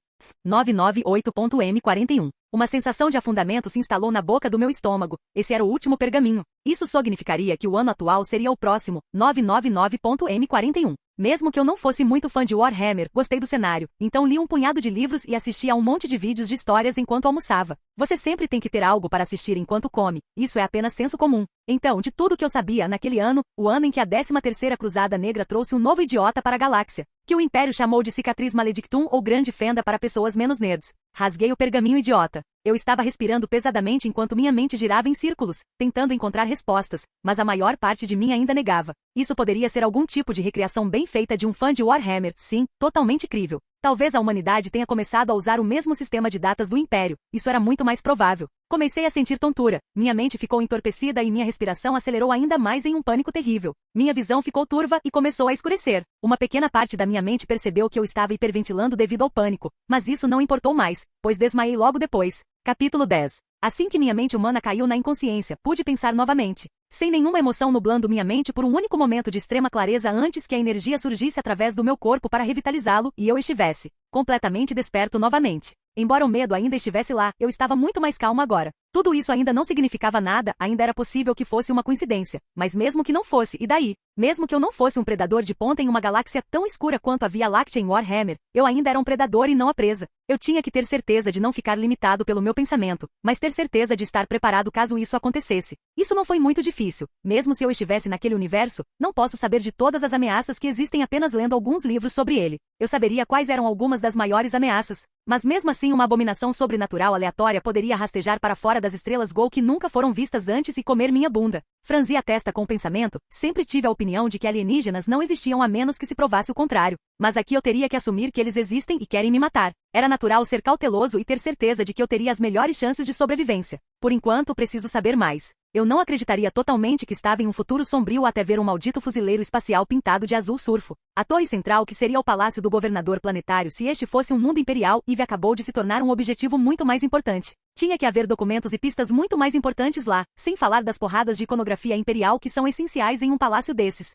B: 998.M41. Uma sensação de afundamento se instalou na boca do meu estômago. Esse era o último pergaminho. Isso significaria que o ano atual seria o próximo, 999.M41. Mesmo que eu não fosse muito fã de Warhammer, gostei do cenário, então li um punhado de livros e assisti a um monte de vídeos de histórias enquanto almoçava. Você sempre tem que ter algo para assistir enquanto come, isso é apenas senso comum. Então, de tudo que eu sabia naquele ano, o ano em que a 13ª Cruzada Negra trouxe um novo idiota para a galáxia, que o Império chamou de Cicatriz Maledictum ou Grande Fenda para pessoas menos nerds. Rasguei o pergaminho idiota. Eu estava respirando pesadamente enquanto minha mente girava em círculos, tentando encontrar respostas, mas a maior parte de mim ainda negava. Isso poderia ser algum tipo de recriação bem feita de um fã de Warhammer, sim, totalmente crível. Talvez a humanidade tenha começado a usar o mesmo sistema de datas do Império, isso era muito mais provável. Comecei a sentir tontura, minha mente ficou entorpecida e minha respiração acelerou ainda mais em um pânico terrível. Minha visão ficou turva e começou a escurecer. Uma pequena parte da minha mente percebeu que eu estava hiperventilando devido ao pânico, mas isso não importou mais, pois desmaiei logo depois. Capítulo 10. Assim que minha mente humana caiu na inconsciência, pude pensar novamente. Sem nenhuma emoção nublando minha mente por um único momento de extrema clareza antes que a energia surgisse através do meu corpo para revitalizá-lo e eu estivesse completamente desperto novamente. Embora o medo ainda estivesse lá, eu estava muito mais calma agora. Tudo isso ainda não significava nada, ainda era possível que fosse uma coincidência. Mas mesmo que não fosse, e daí? Mesmo que eu não fosse um predador de ponta em uma galáxia tão escura quanto a Via Láctea em Warhammer, eu ainda era um predador e não a presa. Eu tinha que ter certeza de não ficar limitado pelo meu pensamento, mas ter certeza de estar preparado caso isso acontecesse. Isso não foi muito difícil. Mesmo se eu estivesse naquele universo, não posso saber de todas as ameaças que existem apenas lendo alguns livros sobre ele. Eu saberia quais eram algumas das maiores ameaças. Mas mesmo assim uma abominação sobrenatural aleatória poderia rastejar para fora das estrelas Gol que nunca foram vistas antes e comer minha bunda. Franzi a testa com o pensamento, sempre tive a opinião de que alienígenas não existiam a menos que se provasse o contrário. Mas aqui eu teria que assumir que eles existem e querem me matar. Era natural ser cauteloso e ter certeza de que eu teria as melhores chances de sobrevivência. Por enquanto, preciso saber mais. Eu não acreditaria totalmente que estava em um futuro sombrio até ver um maldito fuzileiro espacial pintado de azul surfo. A torre central que seria o palácio do governador planetário se este fosse um mundo imperial, Eve acabou de se tornar um objetivo muito mais importante. Tinha que haver documentos e pistas muito mais importantes lá, sem falar das porradas de iconografia imperial que são essenciais em um palácio desses.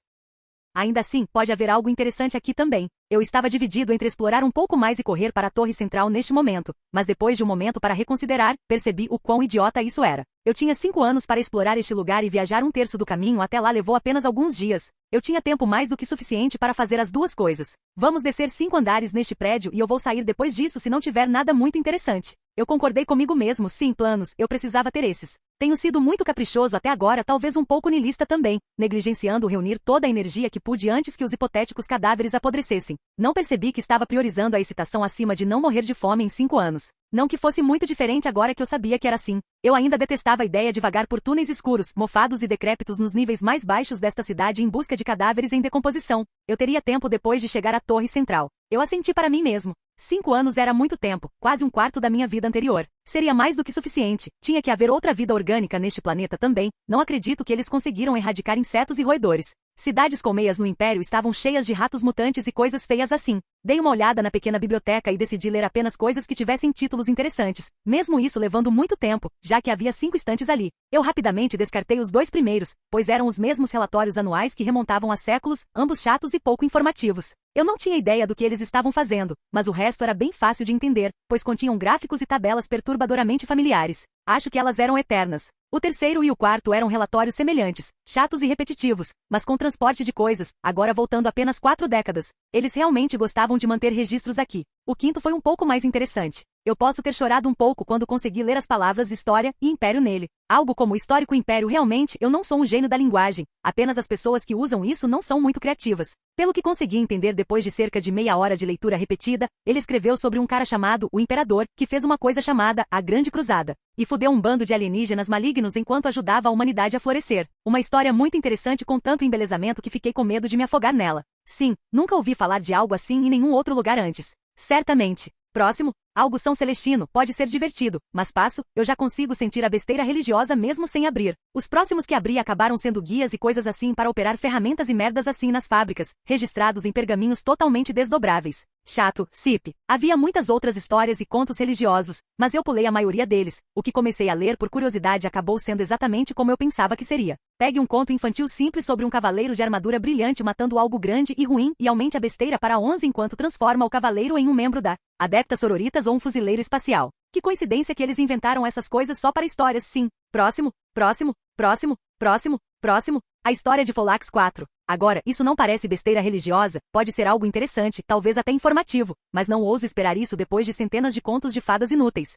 B: Ainda assim, pode haver algo interessante aqui também. Eu estava dividido entre explorar um pouco mais e correr para a torre central neste momento, mas depois de um momento para reconsiderar, percebi o quão idiota isso era. Eu tinha 5 anos para explorar este lugar e viajar um terço do caminho até lá levou apenas alguns dias. Eu tinha tempo mais do que suficiente para fazer as duas coisas. Vamos descer 5 andares neste prédio e eu vou sair depois disso se não tiver nada muito interessante. Eu concordei comigo mesmo, sim, planos, eu precisava ter esses. Tenho sido muito caprichoso até agora, talvez um pouco niilista também, negligenciando reunir toda a energia que pude antes que os hipotéticos cadáveres apodrecessem. Não percebi que estava priorizando a excitação acima de não morrer de fome em 5 anos. Não que fosse muito diferente agora que eu sabia que era assim. Eu ainda detestava a ideia de vagar por túneis escuros, mofados e decrépitos nos níveis mais baixos desta cidade em busca de cadáveres em decomposição. Eu teria tempo depois de chegar à torre central. Eu assenti para mim mesmo. 5 anos era muito tempo, quase um quarto da minha vida anterior. Seria mais do que suficiente. Tinha que haver outra vida orgânica neste planeta também. Não acredito que eles conseguiram erradicar insetos e roedores. Cidades colmeias no Império estavam cheias de ratos mutantes e coisas feias assim. Dei uma olhada na pequena biblioteca e decidi ler apenas coisas que tivessem títulos interessantes, mesmo isso levando muito tempo, já que havia 5 estantes ali. Eu rapidamente descartei os 2 primeiros, pois eram os mesmos relatórios anuais que remontavam a séculos, ambos chatos e pouco informativos. Eu não tinha ideia do que eles estavam fazendo, mas o resto era bem fácil de entender, pois continham gráficos e tabelas perturbadoramente familiares. Acho que elas eram eternas. O terceiro e o quarto eram relatórios semelhantes, chatos e repetitivos, mas com transporte de coisas, agora voltando apenas 4 décadas. Eles realmente gostavam gostavam de manter registros aqui. O quinto foi um pouco mais interessante. Eu posso ter chorado um pouco quando consegui ler as palavras História e Império nele. Algo como Histórico Império. Realmente, eu não sou um gênio da linguagem, apenas as pessoas que usam isso não são muito criativas. Pelo que consegui entender depois de cerca de meia hora de leitura repetida, ele escreveu sobre um cara chamado o Imperador, que fez uma coisa chamada a Grande Cruzada, e fudeu um bando de alienígenas malignos enquanto ajudava a humanidade a florescer. Uma história muito interessante com tanto embelezamento que fiquei com medo de me afogar nela. Sim, nunca ouvi falar de algo assim em nenhum outro lugar antes. Certamente. Próximo, algo São Celestino, pode ser divertido, mas passo, eu já consigo sentir a besteira religiosa mesmo sem abrir. Os próximos que abri acabaram sendo guias e coisas assim para operar ferramentas e merdas assim nas fábricas, registrados em pergaminhos totalmente desdobráveis. Chato, SIP. Havia muitas outras histórias e contos religiosos, mas eu pulei a maioria deles. O que comecei a ler por curiosidade acabou sendo exatamente como eu pensava que seria. Pegue um conto infantil simples sobre um cavaleiro de armadura brilhante matando algo grande e ruim e aumente a besteira para 11 enquanto transforma o cavaleiro em um membro da Adeptas Sororitas ou um fuzileiro espacial. Que coincidência que eles inventaram essas coisas só para histórias, sim. Próximo, próximo, próximo, próximo, próximo. A história de Folax 4. Agora, isso não parece besteira religiosa, pode ser algo interessante, talvez até informativo, mas não ouso esperar isso depois de centenas de contos de fadas inúteis.